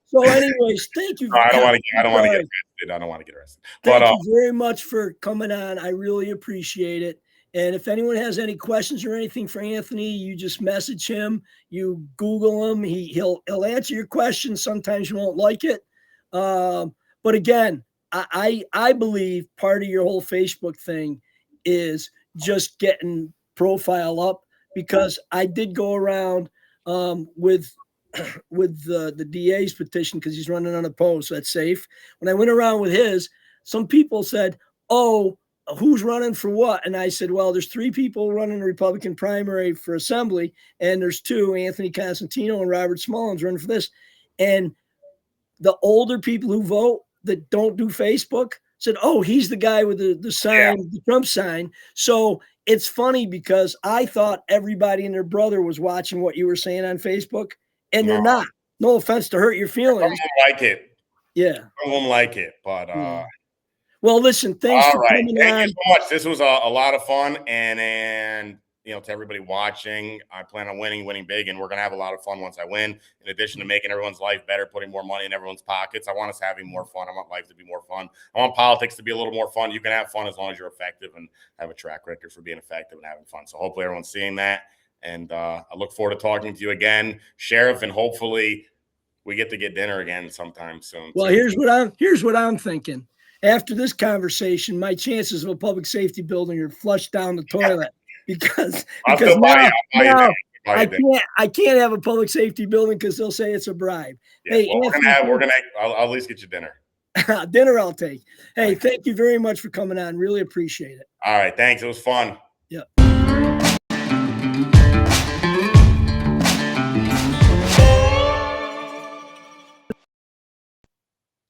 S6: So, anyways, thank you.
S7: I don't want to get arrested. I don't want to get arrested.
S6: Thank you very much for coming on. I really appreciate it. And if anyone has any questions or anything for Anthony, you just message him. You Google him. He'll answer your questions. Sometimes you won't like it, but again, I believe part of your whole Facebook thing is just getting profile up, because I did go around with the DA's petition, because he's running unopposed, so that's safe. When I went around with his, some people said, oh, who's running for what? And I said, well, there's 3 people running the Republican primary for assembly, and there's 2, Anthony Constantino and Robert Smallins, running for this. And the older people who vote that don't do Facebook said, oh, he's the guy with the sign, the Trump sign. So it's funny, because I thought everybody and their brother was watching what you were saying on Facebook, and they're not. No offense to hurt your feelings.
S7: Some of them like it.
S6: Yeah.
S7: Some of them like it, but
S6: well, listen, thanks for coming on.
S7: Thank you so much. This was a lot of fun, and to everybody watching, I plan on winning big, and we're going to have a lot of fun once I win. In addition to making everyone's life better, putting more money in everyone's pockets, I want us having more fun. I want life to be more fun. I want politics to be a little more fun. You can have fun as long as you're effective and have a track record for being effective and having fun. So hopefully everyone's seeing that. And I look forward to talking to you again, Sheriff, and hopefully we get to get dinner again sometime soon.
S6: Well, here's what I'm thinking. After this conversation, my chances of a public safety building are flushed down the toilet because now I can't have a public safety building because they'll say it's a bribe.
S7: Yeah,
S6: hey,
S7: well, I'll at least get you dinner.
S6: Dinner I'll take. Hey, thank you very much for coming on. Really appreciate it.
S7: All right, thanks. It was fun.
S6: Yeah.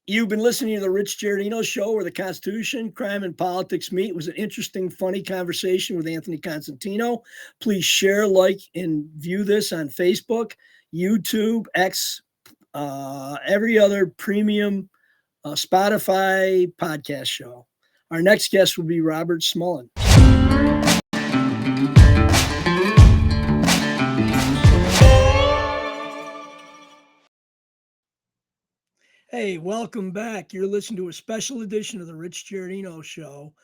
S6: You've been listening to the Rich Giardino Show, where the Constitution, crime, and politics meet. It was an interesting, funny conversation with Anthony Constantino. Please share, like, and view this on Facebook, YouTube, X, every other premium Spotify podcast show. Our next guest will be Robert Smullen. Hey, welcome back. You're listening to a special edition of the Rich Giardino Show,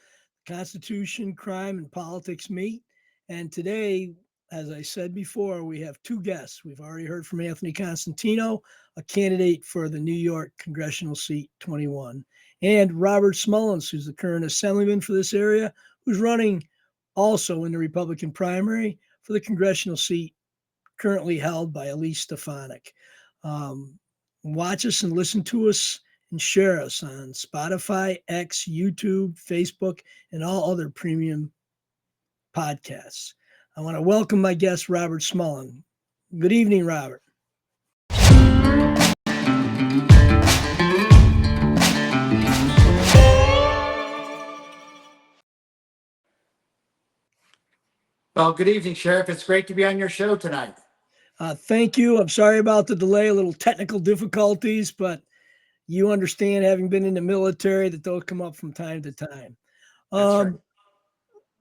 S6: Constitution, Crime, and Politics Meet. And today, as I said before, we have two guests. We've already heard from Anthony Constantino, a candidate for the New York Congressional Seat 21, and Robert Smullen, who's the current assemblyman for this area, who's running also in the Republican primary for the congressional seat currently held by Elise Stefanik. Watch us and listen to us and share us on Spotify, X, YouTube, Facebook, and all other premium podcasts. I want to welcome my guest, Robert Smullen. Good evening, Robert.
S8: Well, good evening, Sheriff. It's great to be on your show tonight.
S6: Thank you. I'm sorry about the delay, a little technical difficulties, but you understand, having been in the military, that those come up from time to time.
S8: That's right.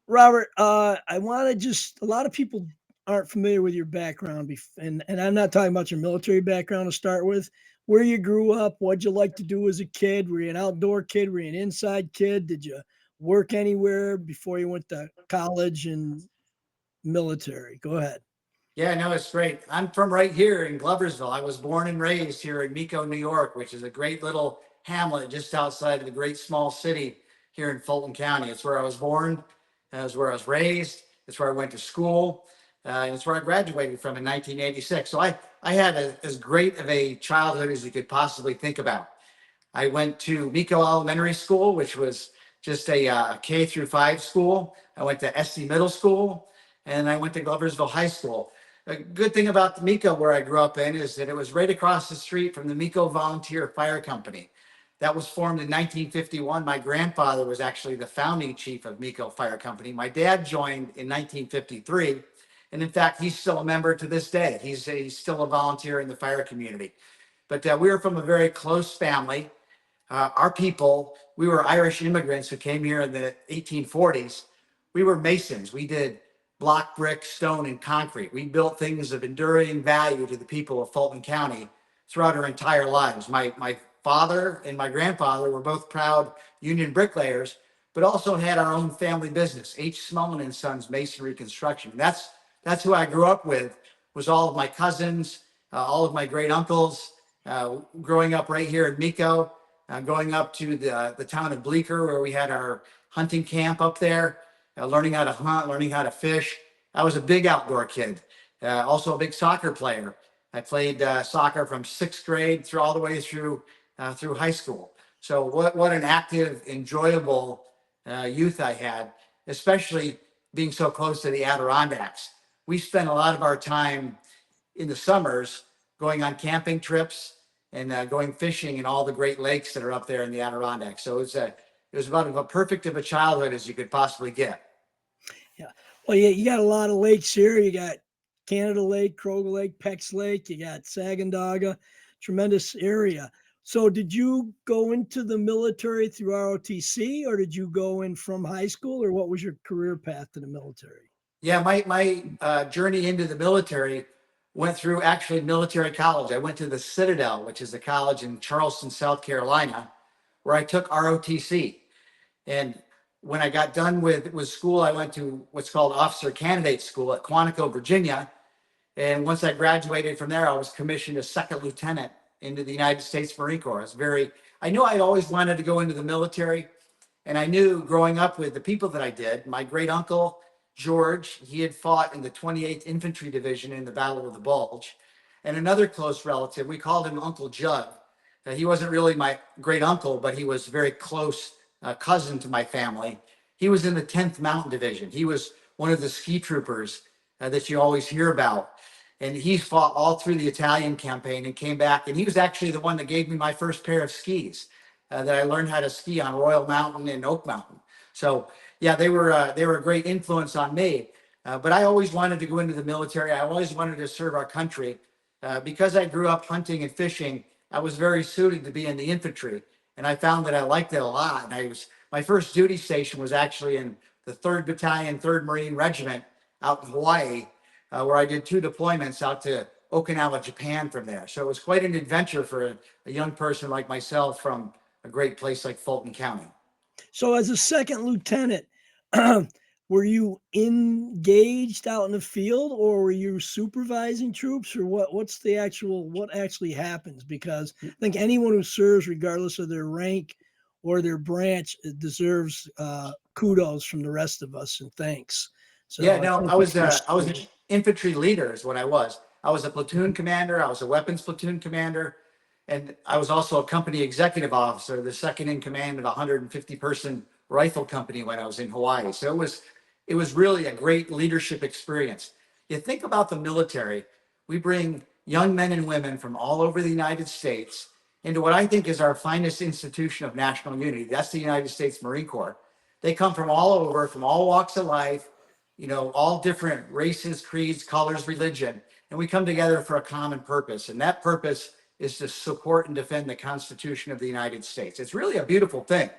S6: Robert, I want to just, a lot of people aren't familiar with your background, and I'm not talking about your military background to start with. Where you grew up, what'd you like to do as a kid? Were you an outdoor kid? Were you an inside kid? Did you work anywhere before you went to college and military? Go ahead.
S8: Yeah, no, it's great. I'm from right here in Gloversville. I was born and raised here in Meco, New York, which is a great little hamlet just outside of the great small city here in Fulton County. It's where I was born. It's where I was raised. It's where I went to school. And it's where I graduated from in 1986. So I had as great of a childhood as you could possibly think about. I went to Meco Elementary School, which was just a K through 5 school. I went to SC Middle School, and I went to Gloversville High School. A good thing about the Meco, where I grew up in, is that it was right across the street from the Meco Volunteer Fire Company. That was formed in 1951. My grandfather was actually the founding chief of Meco Fire Company. My dad joined in 1953. And in fact, he's still a member to this day. He's still a volunteer in the fire community. But we were from a very close family. Our people, we were Irish immigrants who came here in the 1840s. We were masons. We did block, brick, stone, and concrete. We built things of enduring value to the people of Fulton County throughout our entire lives. My father and my grandfather were both proud union bricklayers, but also had our own family business, H. Smullen and Sons Masonry Construction. That's who I grew up with, was all of my cousins, all of my great uncles, growing up right here in Meco, going up to the town of Bleecker, where we had our hunting camp up there. Learning how to hunt, learning how to fish. I was a big outdoor kid, also a big soccer player. I played soccer from 6th grade all the way through high school. So what an active, enjoyable youth I had, especially being so close to the Adirondacks. We spent a lot of our time in the summers going on camping trips and going fishing in all the great lakes that are up there in the Adirondacks. So it was about as perfect of a childhood as you could possibly get.
S6: Yeah. Well, you got a lot of lakes here. You got Canada Lake, Kroger Lake, Peck's Lake. You got Sagandaga, tremendous area. So did you go into the military through ROTC, or did you go in from high school, or what was your career path to the military?
S8: Yeah, my journey into the military went through actually military college. I went to the Citadel, which is a college in Charleston, South Carolina, where I took ROTC. And when I got done with school, I went to what's called Officer Candidate School at Quantico, Virginia. And once I graduated from there, I was commissioned as second lieutenant into the United States Marine Corps. I knew I'd always wanted to go into the military. And I knew growing up with the people that I did, my great uncle, George, he had fought in the 28th Infantry Division in the Battle of the Bulge. And another close relative, we called him Uncle Judd. He wasn't really my great uncle, but he was very close cousin to my family. He was in the 10th Mountain Division. He was one of the ski troopers that you always hear about. And he fought all through the Italian campaign and came back. And he was actually the one that gave me my first pair of skis that I learned how to ski on Royal Mountain and Oak Mountain. So yeah, they were a great influence on me. But I always wanted to go into the military. I always wanted to serve our country. Because I grew up hunting and fishing, I was very suited to be in the infantry. And I found that I liked it a lot. And my first duty station was actually in the 3rd Battalion, 3rd Marine Regiment out in Hawaii, where I did 2 deployments out to Okinawa, Japan from there. So it was quite an adventure for a young person like myself from a great place like Fulton County.
S6: So as a second lieutenant, were you engaged out in the field, or were you supervising troops, or what actually happens? Because I think anyone who serves, regardless of their rank or their branch, deserves kudos from the rest of us and thanks. So
S8: yeah, no, I was an infantry leader is what I was. I was a platoon commander. I was a weapons platoon commander. And I was also a company executive officer, the second in command of a 150-person rifle company when I was in Hawaii. So it was really a great leadership experience. You think about the military, we bring young men and women from all over the United States into what I think is our finest institution of national unity. That's the United States Marine Corps. They come from all over, from all walks of life, all different races, creeds, colors, religion, and we come together for a common purpose. And that purpose is to support and defend the Constitution of the United States. It's really a beautiful thing.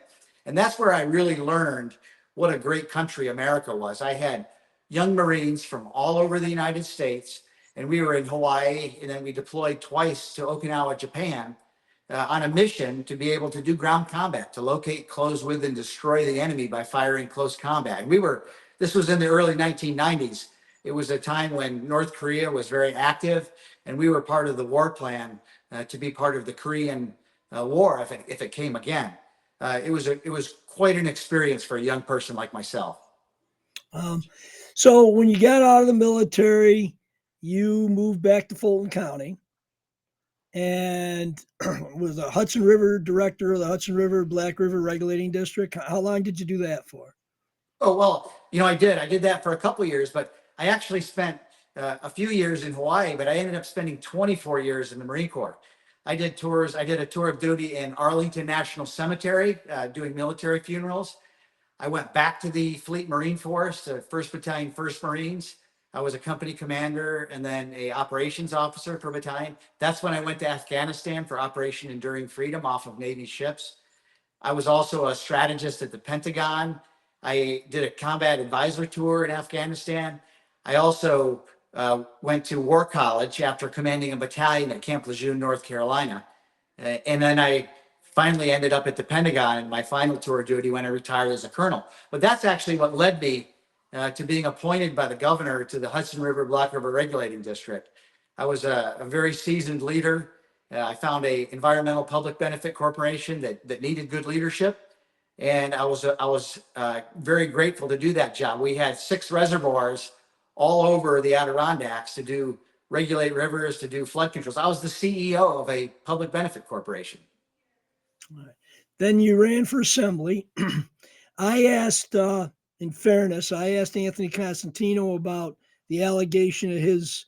S8: And that's where I really learned what a great country America was. I had young Marines from all over the United States, and we were in Hawaii, and then we deployed twice to Okinawa, Japan, on a mission to be able to do ground combat, to locate, close with, and destroy the enemy by firing close combat. And this was in the early 1990s. It was a time when North Korea was very active, and we were part of the war plan to be part of the Korean War if it came again. It was quite an experience for a young person like myself.
S6: So when you got out of the military, you moved back to Fulton County and was the Hudson River director of the Hudson River Black River Regulating District. How long did you do that for?
S8: Oh, well, I did that for a couple of years, but I actually spent a few years in Hawaii, but I ended up spending 24 years in the Marine Corps. I did tours. I did a tour of duty in Arlington National Cemetery, doing military funerals. I went back to the Fleet Marine Force, 1st Battalion, 1st Marines. I was a company commander and then a operations officer for battalion. That's when I went to Afghanistan for Operation Enduring Freedom off of Navy ships. I was also a strategist at the Pentagon. I did a combat advisor tour in Afghanistan. I also went to War College after commanding a battalion at Camp Lejeune, North Carolina. And then I finally ended up at the Pentagon in my final tour of duty when I retired as a colonel. But that's actually what led me to being appointed by the governor to the Hudson River Black River Regulating District. I was a very seasoned leader. I found a environmental public benefit corporation that needed good leadership. And I was very grateful to do that job. We had 6 reservoirs all over the Adirondacks to do regulate rivers, to do flood controls. I was the CEO of a public benefit corporation.
S6: Right. Then you ran for assembly. I asked, in fairness, Anthony Constantino about the allegation of his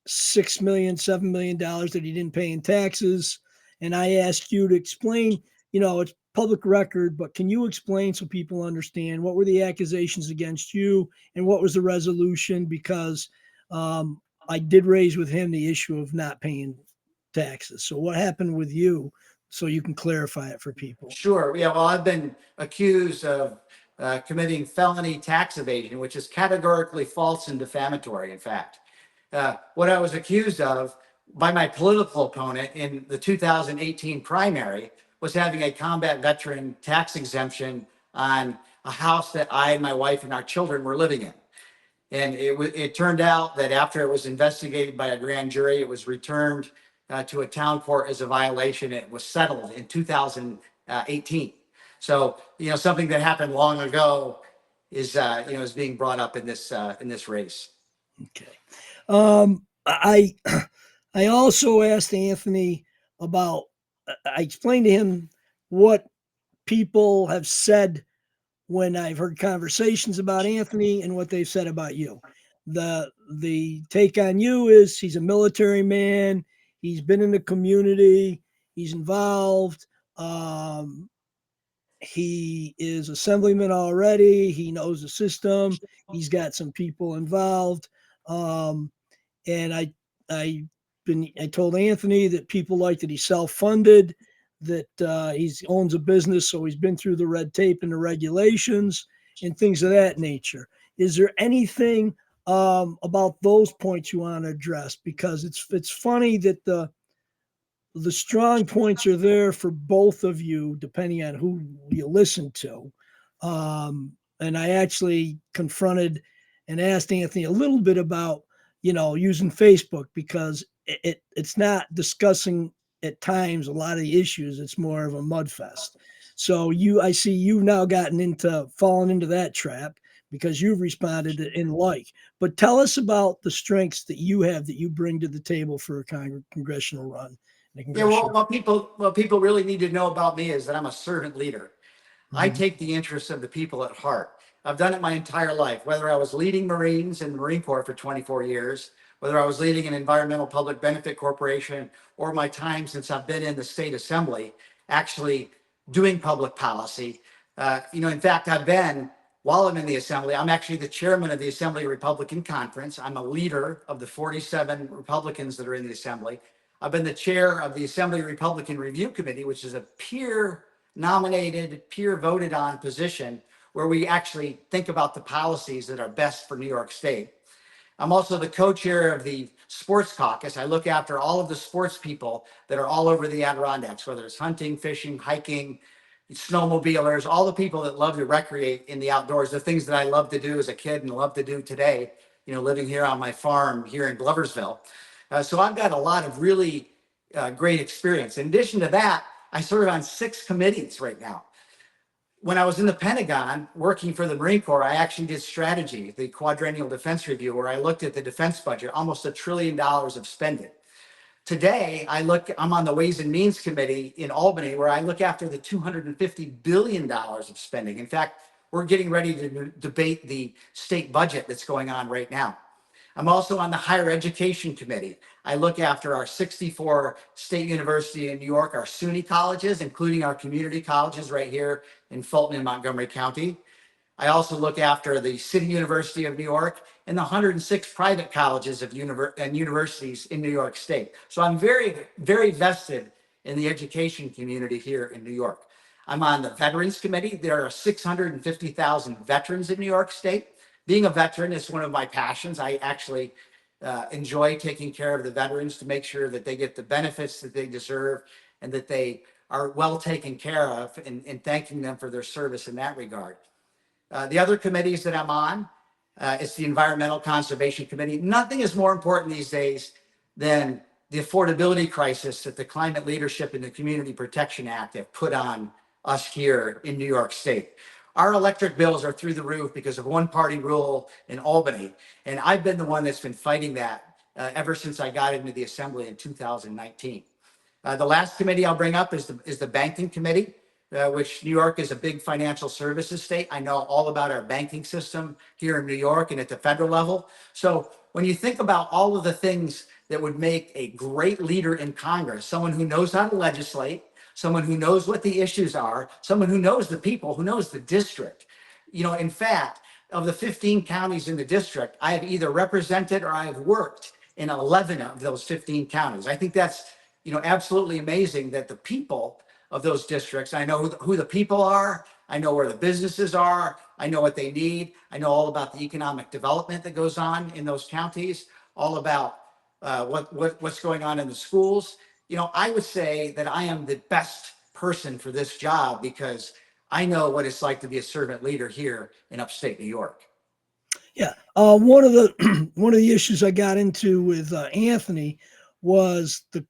S6: $6 million, $7 million that he didn't pay in taxes. And I asked you to explain, it's public record, but can you explain so people understand what were the accusations against you and what was the resolution? Because I did raise with him the issue of not paying taxes. So what happened with you so you can clarify it for people?
S8: Sure. Yeah. Well, I've been accused of committing felony tax evasion, which is categorically false and defamatory, in fact. What I was accused of by my political opponent in the 2018 primary was having a combat veteran tax exemption on a house that I and my wife and our children were living in. And it turned out that after it was investigated by a grand jury, it was returned to a town court as a violation. It was settled in 2018. So, something that happened long ago is, is being brought up in this race.
S6: Okay. I also asked Anthony about, I explained to him what people have said when I've heard conversations about Anthony and what they've said about you. The take on you is he's a military man. He's been in the community. He's involved. He is assemblyman already. He knows the system. He's got some people involved. And I told Anthony that people like that he's self-funded, that he owns a business, so he's been through the red tape and the regulations and things of that nature. Is there anything about those points you want to address? Because it's funny that the strong points are there for both of you, depending on who you listen to. And I actually confronted and asked Anthony a little bit about, using Facebook, because it's not discussing at times a lot of the issues. It's more of a mud fest. So I see you've now fallen into that trap because you've responded in like. But tell us about the strengths that you have that you bring to the table for a congressional run.
S8: Yeah, what people really need to know about me is that I'm a servant leader. I take the interests of the people at heart. I've done it my entire life, whether I was leading Marines in the Marine Corps for 24 years, whether I was leading an environmental public benefit corporation, or my time since I've been in the state assembly, actually doing public policy. In fact, while I'm in the assembly, I'm actually the chairman of the Assembly Republican Conference. I'm a leader of the 47 Republicans that are in the assembly. I've been the chair of the Assembly Republican Review Committee, which is a peer-nominated, peer-voted-on position where we actually think about the policies that are best for New York State. I'm also the co-chair of the Sports Caucus. I look after all of the sports people that are all over the Adirondacks, whether it's hunting, fishing, hiking, snowmobilers, all the people that love to recreate in the outdoors, the things that I love to do as a kid and love to do today, living here on my farm here in Gloversville. So I've got a lot of really great experience. In addition to that, I serve on 6 committees right now. When I was in the Pentagon working for the Marine Corps, I actually did strategy, the quadrennial defense review, where I looked at the defense budget, almost $1 trillion of spending. Today, I'm on the Ways and Means Committee in Albany, where I look after the $250 billion of spending. In fact, we're getting ready to debate the state budget that's going on right now. I'm also on the Higher Education Committee. I look after our 64 state universities in New York, our SUNY colleges, including our community colleges right here in Fulton and Montgomery County. I also look after the City University of New York and the 106 private colleges and universities in New York State. So I'm very, very vested in the education community here in New York. I'm on the Veterans Committee. There are 650,000 veterans in New York State. Being a veteran is one of my passions. I actually enjoy taking care of the veterans to make sure that they get the benefits that they deserve and that they are well taken care of, and thanking them for their service in that regard. The other committees that I'm on, it's the Environmental Conservation Committee. Nothing is more important these days than the affordability crisis that the Climate Leadership and the Community Protection Act have put on us here in New York State. Our electric bills are through the roof because of one-party rule in Albany, and I've been the one that's been fighting that ever since I got into the assembly in 2019. The last committee I'll bring up is the Banking Committee, which New York is a big financial services state. I know all about our banking system here in New York and at the federal level. So when you think about all of the things that would make a great leader in Congress, someone who knows how to legislate, someone who knows what the issues are, someone who knows the people, who knows the district. In fact, of the 15 counties in the district, I have either represented or I have worked in 11 of those 15 counties. I think that's, absolutely amazing that the people of those districts, I know who the people are, I know where the businesses are, I know what they need. I know all about the economic development that goes on in those counties, all about what's going on in the schools. You know, I would say that I am the best person for this job because I know what it's like to be a servant leader here in upstate New York.
S6: Yeah. One of the one of the issues I got into with Anthony was the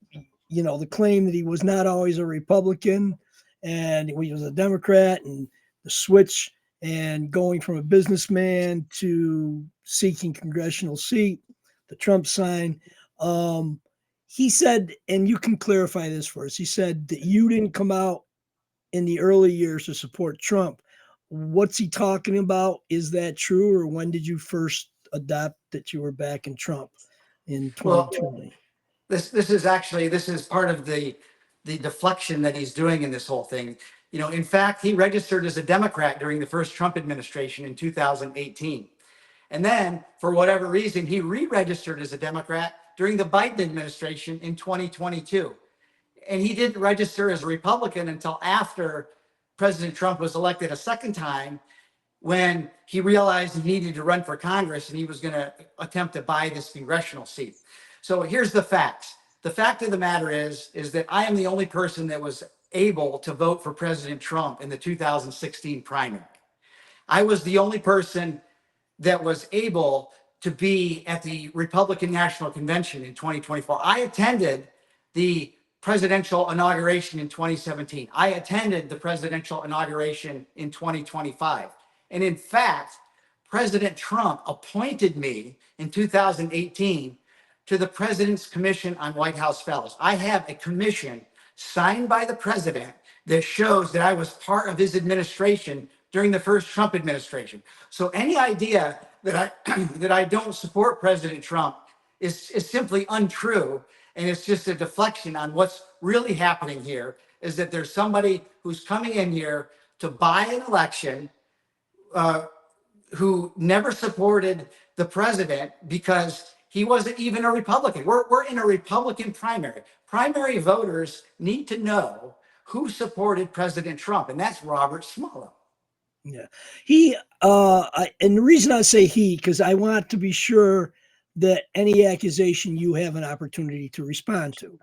S6: claim that he was not always a Republican and he was a Democrat, and the switch and going from a businessman to seeking congressional seat, the Trump sign. He said, and you can clarify this for us, he said that you didn't come out in the early years to support Trump. What's he talking about? Is that true, or when did you first adopt that you were backing Trump in 2020?
S8: Well, this is part of the deflection that he's doing in this whole thing. You know, in fact, he registered as a Democrat during the first Trump administration in 2018. And then, for whatever reason, he re-registered as a Democrat during the Biden administration in 2022. And he didn't register as a Republican until after President Trump was elected a second time, when he realized he needed to run for Congress and he was going to attempt to buy this congressional seat. So here's the facts. The fact of the matter is that I am the only person that was able to vote for President Trump in the 2016 primary. I was the only person that was able to be at the Republican National Convention in 2024. I attended the presidential inauguration in 2017. I attended the presidential inauguration in 2025. And in fact, President Trump appointed me in 2018 to the President's Commission on White House Fellows. I have a commission signed by the president that shows that I was part of his administration during the first Trump administration. So any idea that I don't support President Trump is simply untrue. And it's just a deflection on what's really happening here, is that there's somebody who's coming in here to buy an election, who never supported the president because he wasn't even a Republican. We're in a Republican primary. Primary voters need to know who supported President Trump, and that's Robert Smullen.
S6: Yeah. And the reason I say he, because I want to be sure that any accusation you have an opportunity to respond to.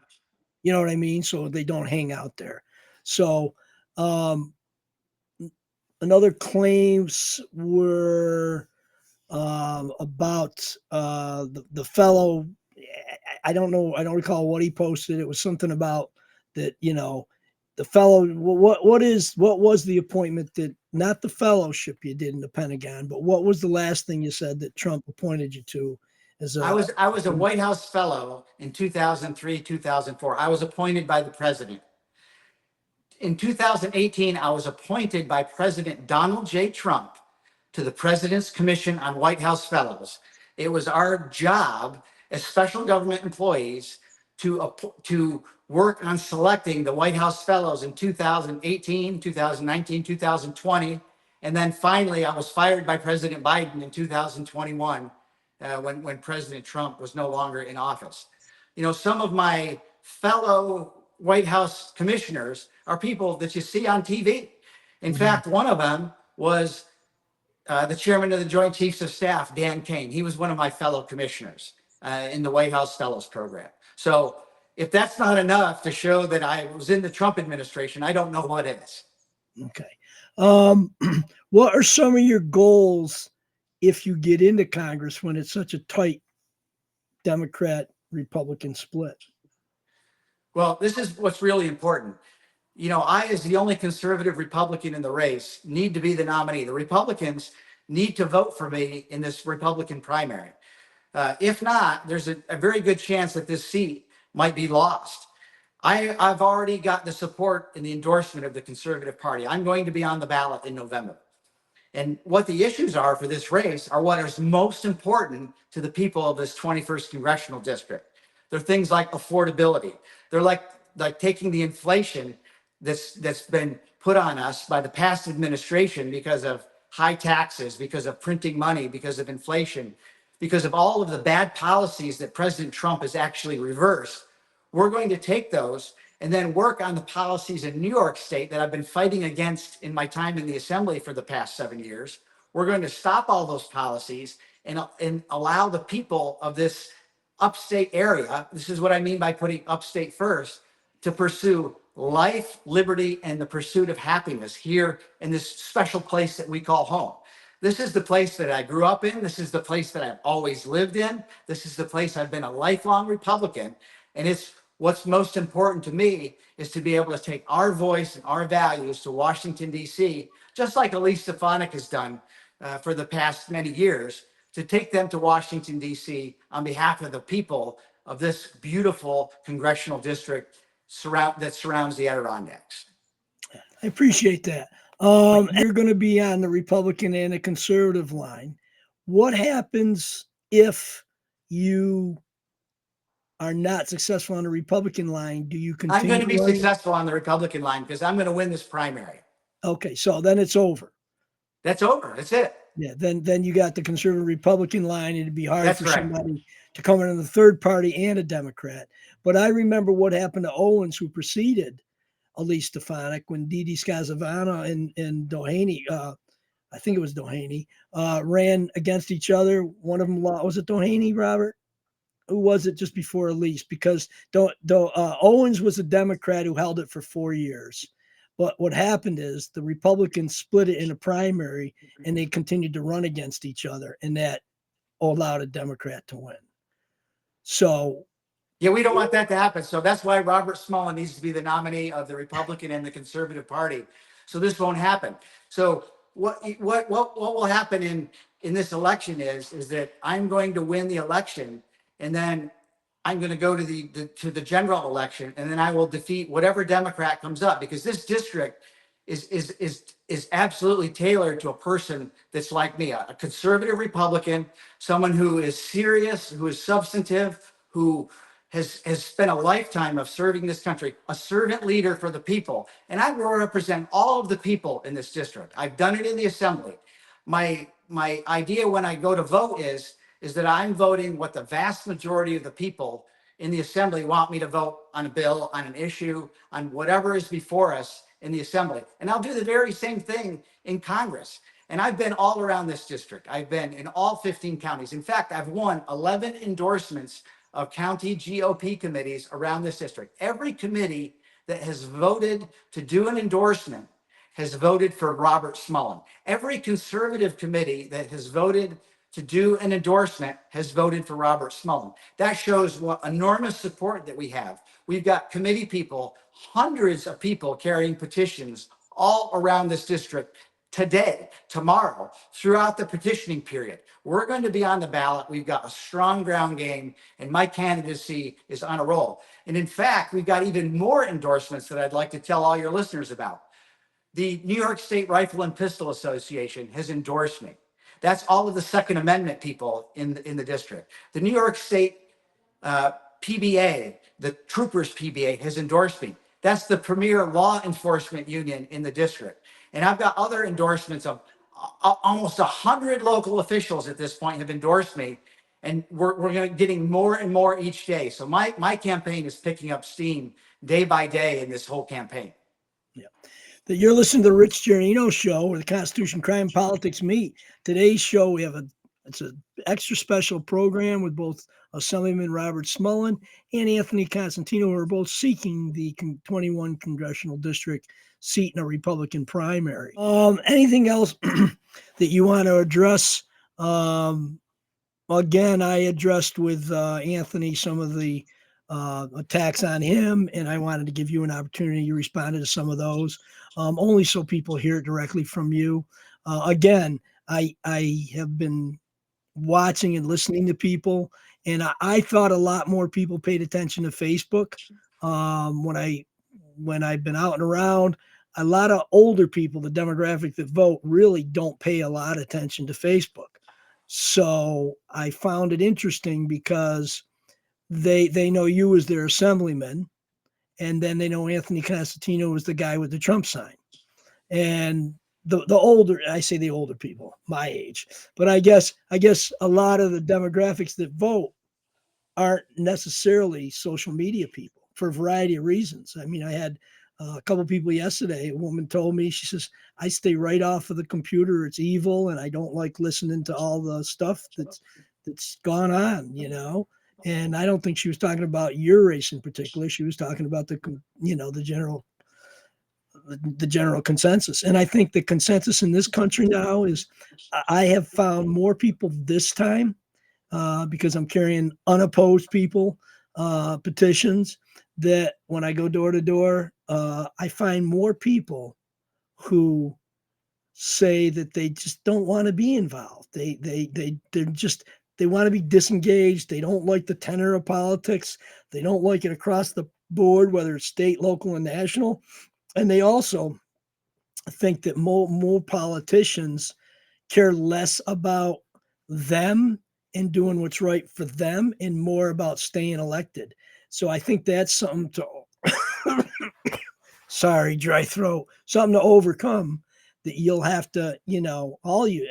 S6: You know what I mean? So they don't hang out there. So another claims were about the fellow. I don't know. I don't recall what he posted. It was something about that, the fellow. What was the appointment that, not the fellowship you did in the Pentagon, but what was the last thing you said that Trump appointed you to? I
S8: was a White House fellow in 2003, 2004. I was appointed by the president. In 2018, I was appointed by President Donald J. Trump to the President's Commission on White House Fellows. It was our job as special government employees to work on selecting the White House Fellows in 2018, 2019, 2020. And then finally, I was fired by President Biden in 2021. When President Trump was no longer in office. Some of my fellow White House commissioners are people that you see on TV. In fact, one of them was the chairman of the Joint Chiefs of Staff, Dan Kane. He was one of my fellow commissioners in the White House Fellows Program. So if that's not enough to show that I was in the Trump administration, I don't know what is.
S6: Okay. What are some of your goals if you get into Congress when it's such a tight Democrat-Republican split?
S8: Well, this is what's really important. I, as the only conservative Republican in the race, need to be the nominee. The Republicans need to vote for me in this Republican primary. If not, there's a very good chance that this seat might be lost. I've already got the support and the endorsement of the Conservative Party. I'm going to be on the ballot in November. And what the issues are for this race are what is most important to the people of this 21st Congressional District. They're things like affordability. They're like taking the inflation that's been put on us by the past administration because of high taxes, because of printing money, because of inflation, because of all of the bad policies that President Trump has actually reversed. We're going to take those and then work on the policies in New York State that I've been fighting against in my time in the Assembly for the past 7 years. We're going to stop all those policies and allow the people of this upstate area, this is what I mean by putting upstate first, to pursue life, liberty, and the pursuit of happiness here in this special place that we call home. This is the place that I grew up in. This is the place that I've always lived in. This is the place I've been a lifelong Republican. And it's what's most important to me is to be able to take our voice and our values to Washington, D.C., just like Elise Stefanik has done for the past many years, to take them to Washington, D.C. on behalf of the people of this beautiful congressional district that surrounds the Adirondacks.
S6: I appreciate that. You're going to be on the Republican and the conservative line. What happens if you are not successful on the Republican line? Do you continue?
S8: I'm going to be successful on the Republican line because I'm going to win this primary.
S6: Okay, so then it's over.
S8: That's over. That's it.
S6: Yeah, then you got the conservative Republican line. It'd be hard
S8: That's
S6: for
S8: right.
S6: somebody to come in the third party and a Democrat. But I remember what happened to Owens, who preceded Elise Stefanik, when Dee Dee Scazavana and Doheny, I think it was Doheny, ran against each other. One of them lost. Was it Doheny, Robert? Who was it just before Elise? Because Owens was a Democrat who held it for 4 years. But what happened is the Republicans split it in a primary, and they continued to run against each other, and that allowed a Democrat to win. So,
S8: yeah, we don't want that to happen. So that's why Robert Smullen needs to be the nominee of the Republican and the Conservative Party. So this won't happen. So what will happen in this election is that I'm going to win the election, and then I'm going to go to the general election, and then I will defeat whatever Democrat comes up, because this district is absolutely tailored to a person that's like me, a conservative Republican, someone who is serious, who is substantive, who has spent a lifetime of serving this country, a servant leader for the people. And I will represent all of the people in this district. I've done it in the assembly. My idea when I go to vote is that I'm voting what the vast majority of the people in the assembly want me to vote on a bill, on an issue, on whatever is before us in the assembly. And I'll do the very same thing in Congress. And I've been all around this district. I've been in all 15 counties. In fact, I've won 11 endorsements of county GOP committees around this district. Every committee that has voted to do an endorsement has voted for Robert Smullen. Every conservative committee that has voted to do an endorsement has voted for Robert Smullen. That shows what enormous support that we have. We've got committee people, hundreds of people carrying petitions all around this district today, tomorrow, throughout the petitioning period. We're going to be on the ballot. We've got a strong ground game, and my candidacy is on a roll. And in fact, we've got even more endorsements that I'd like to tell all your listeners about. The New York State Rifle and Pistol Association has endorsed me. That's all of the Second Amendment people in the district. The New York State PBA, the Troopers PBA, has endorsed me. That's the premier law enforcement union in the district. And I've got other endorsements of almost 100 local officials at this point have endorsed me. And we're getting more and more each day. So my campaign is picking up steam day by day in this whole campaign.
S6: yeah. You're listening to the Rich Giardino Show, where the Constitution, crime, and politics meet. Today's show, we have it's an extra special program with both Assemblyman Robert Smullen and Anthony Constantino, who are both seeking the 21 Congressional District seat in a Republican primary. Anything else that you want to address? Again, I addressed with Anthony some of the attacks on him, and I wanted to give you an opportunity. You responded to some of those, only so people hear it directly from you. Again, I have been watching and listening to people, and I thought a lot more people paid attention to Facebook. When I've been out and around, a lot of older people, the demographic that vote, really don't pay a lot of attention to Facebook. So I found it interesting because they know you as their assemblyman, and then they know Anthony Constantino as the guy with the Trump sign. And the older, I say the older people, my age, but I guess a lot of the demographics that vote aren't necessarily social media people for a variety of reasons. I mean, I had A couple people yesterday, a woman told me, she says, I stay right off of the computer. It's evil. And I don't like listening to all the stuff that's gone on, you know? And I don't think she was talking about your race in particular. She was talking about the general consensus. And I think the consensus in this country now is I have found more people this time because I'm carrying unopposed people, petitions, that when I go door to door, I find more people who say that they just don't want to be involved. They want to be disengaged. They don't like the tenor of politics. They don't like it across the board, whether it's state, local, and national. And they also think that more politicians care less about them and doing what's right for them and more about staying elected. So I think that's something to, sorry, dry throat, something to overcome, that you'll have to,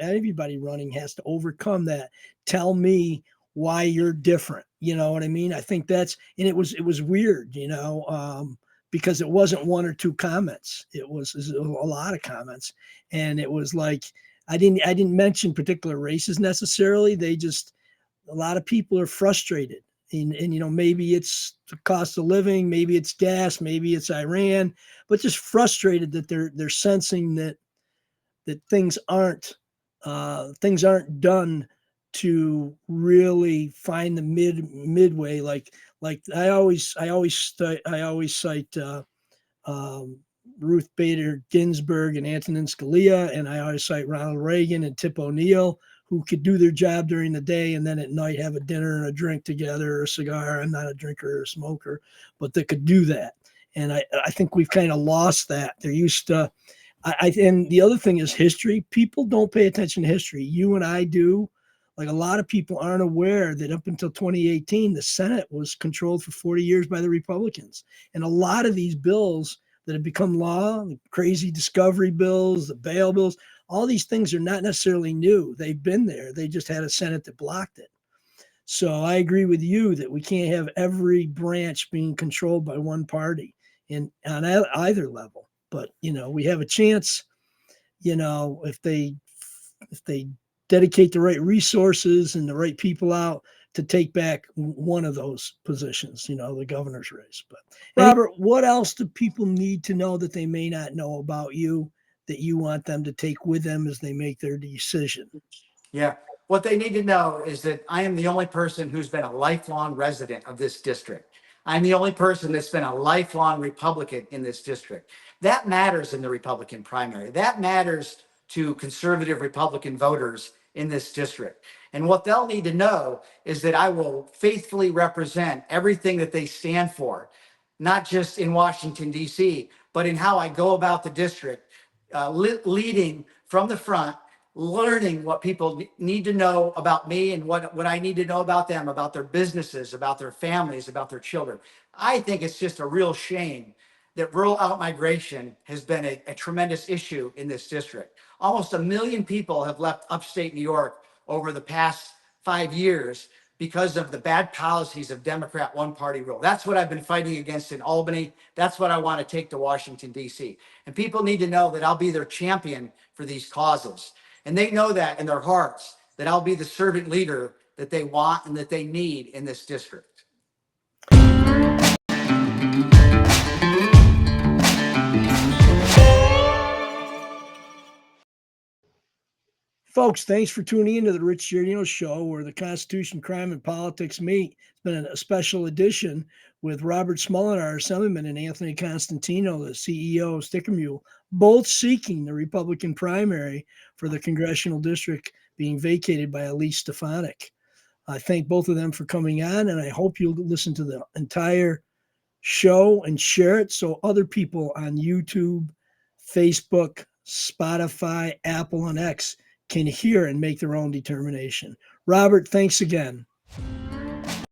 S6: everybody running has to overcome that. Tell me why you're different. You know what I mean? I think and it was weird, because it wasn't one or two comments. It was a lot of comments. And it was like, I didn't mention particular races necessarily. A lot of people are frustrated. And maybe it's the cost of living, maybe it's gas, maybe it's Iran, but just frustrated that they're sensing that things aren't done to really find the midway. Like I always cite Ruth Bader Ginsburg and Antonin Scalia, and I always cite Ronald Reagan and Tip O'Neill, who could do their job during the day and then at night have a dinner and a drink together or a cigar. I'm not a drinker or a smoker, but they could do that. And I think we've kind of lost that. They're used to, and the other thing is history. People don't pay attention to history. You and I do. Like, a lot of people aren't aware that up until 2018, the Senate was controlled for 40 years by the Republicans. And a lot of these bills that have become law, the crazy discovery bills, the bail bills, all these things are not necessarily new. They've been there. They just had a Senate that blocked it. So I agree with you that we can't have every branch being controlled by one party on either level. But, we have a chance, if they dedicate the right resources and the right people out to take back one of those positions, the governor's race. But Robert, what else do people need to know that they may not know about you, that you want them to take with them as they make their decision?
S8: Yeah. What they need to know is that I am the only person who's been a lifelong resident of this district. I'm the only person that's been a lifelong Republican in this district. That matters in the Republican primary. That matters to conservative Republican voters in this district. And what they'll need to know is that I will faithfully represent everything that they stand for, not just in Washington, D.C., but in how I go about the district, leading from the front, learning what people need to know about me and what I need to know about them, about their businesses, about their families, about their children. I think it's just a real shame that rural out-migration has been a tremendous issue in this district. Almost 1 million people have left upstate New York over the past 5 years because of the bad policies of Democrat one-party rule. That's what I've been fighting against in Albany. That's what I want to take to Washington, D.C. And people need to know that I'll be their champion for these causes. And they know that in their hearts, that I'll be the servant leader that they want and that they need in this district.
S6: Folks, thanks for tuning into the Rich Giardino Show, where the Constitution, crime, and politics meet. It's been a special edition with Robert Smullen, our Assemblyman, and Anthony Constantino, the CEO of Sticker Mule, both seeking the Republican primary for the Congressional District being vacated by Elise Stefanik. I thank both of them for coming on, and I hope you'll listen to the entire show and share it so other people on YouTube, Facebook, Spotify, Apple, and X can hear and make their own determination. Robert, thanks again.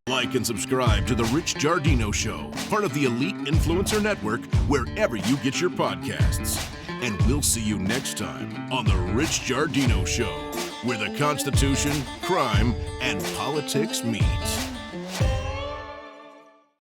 S5: Like and subscribe to The Rich Giardino Show, part of the Elite Influencer Network, wherever you get your podcasts. And we'll see you next time on The Rich Giardino Show, where the Constitution, crime, and politics meet.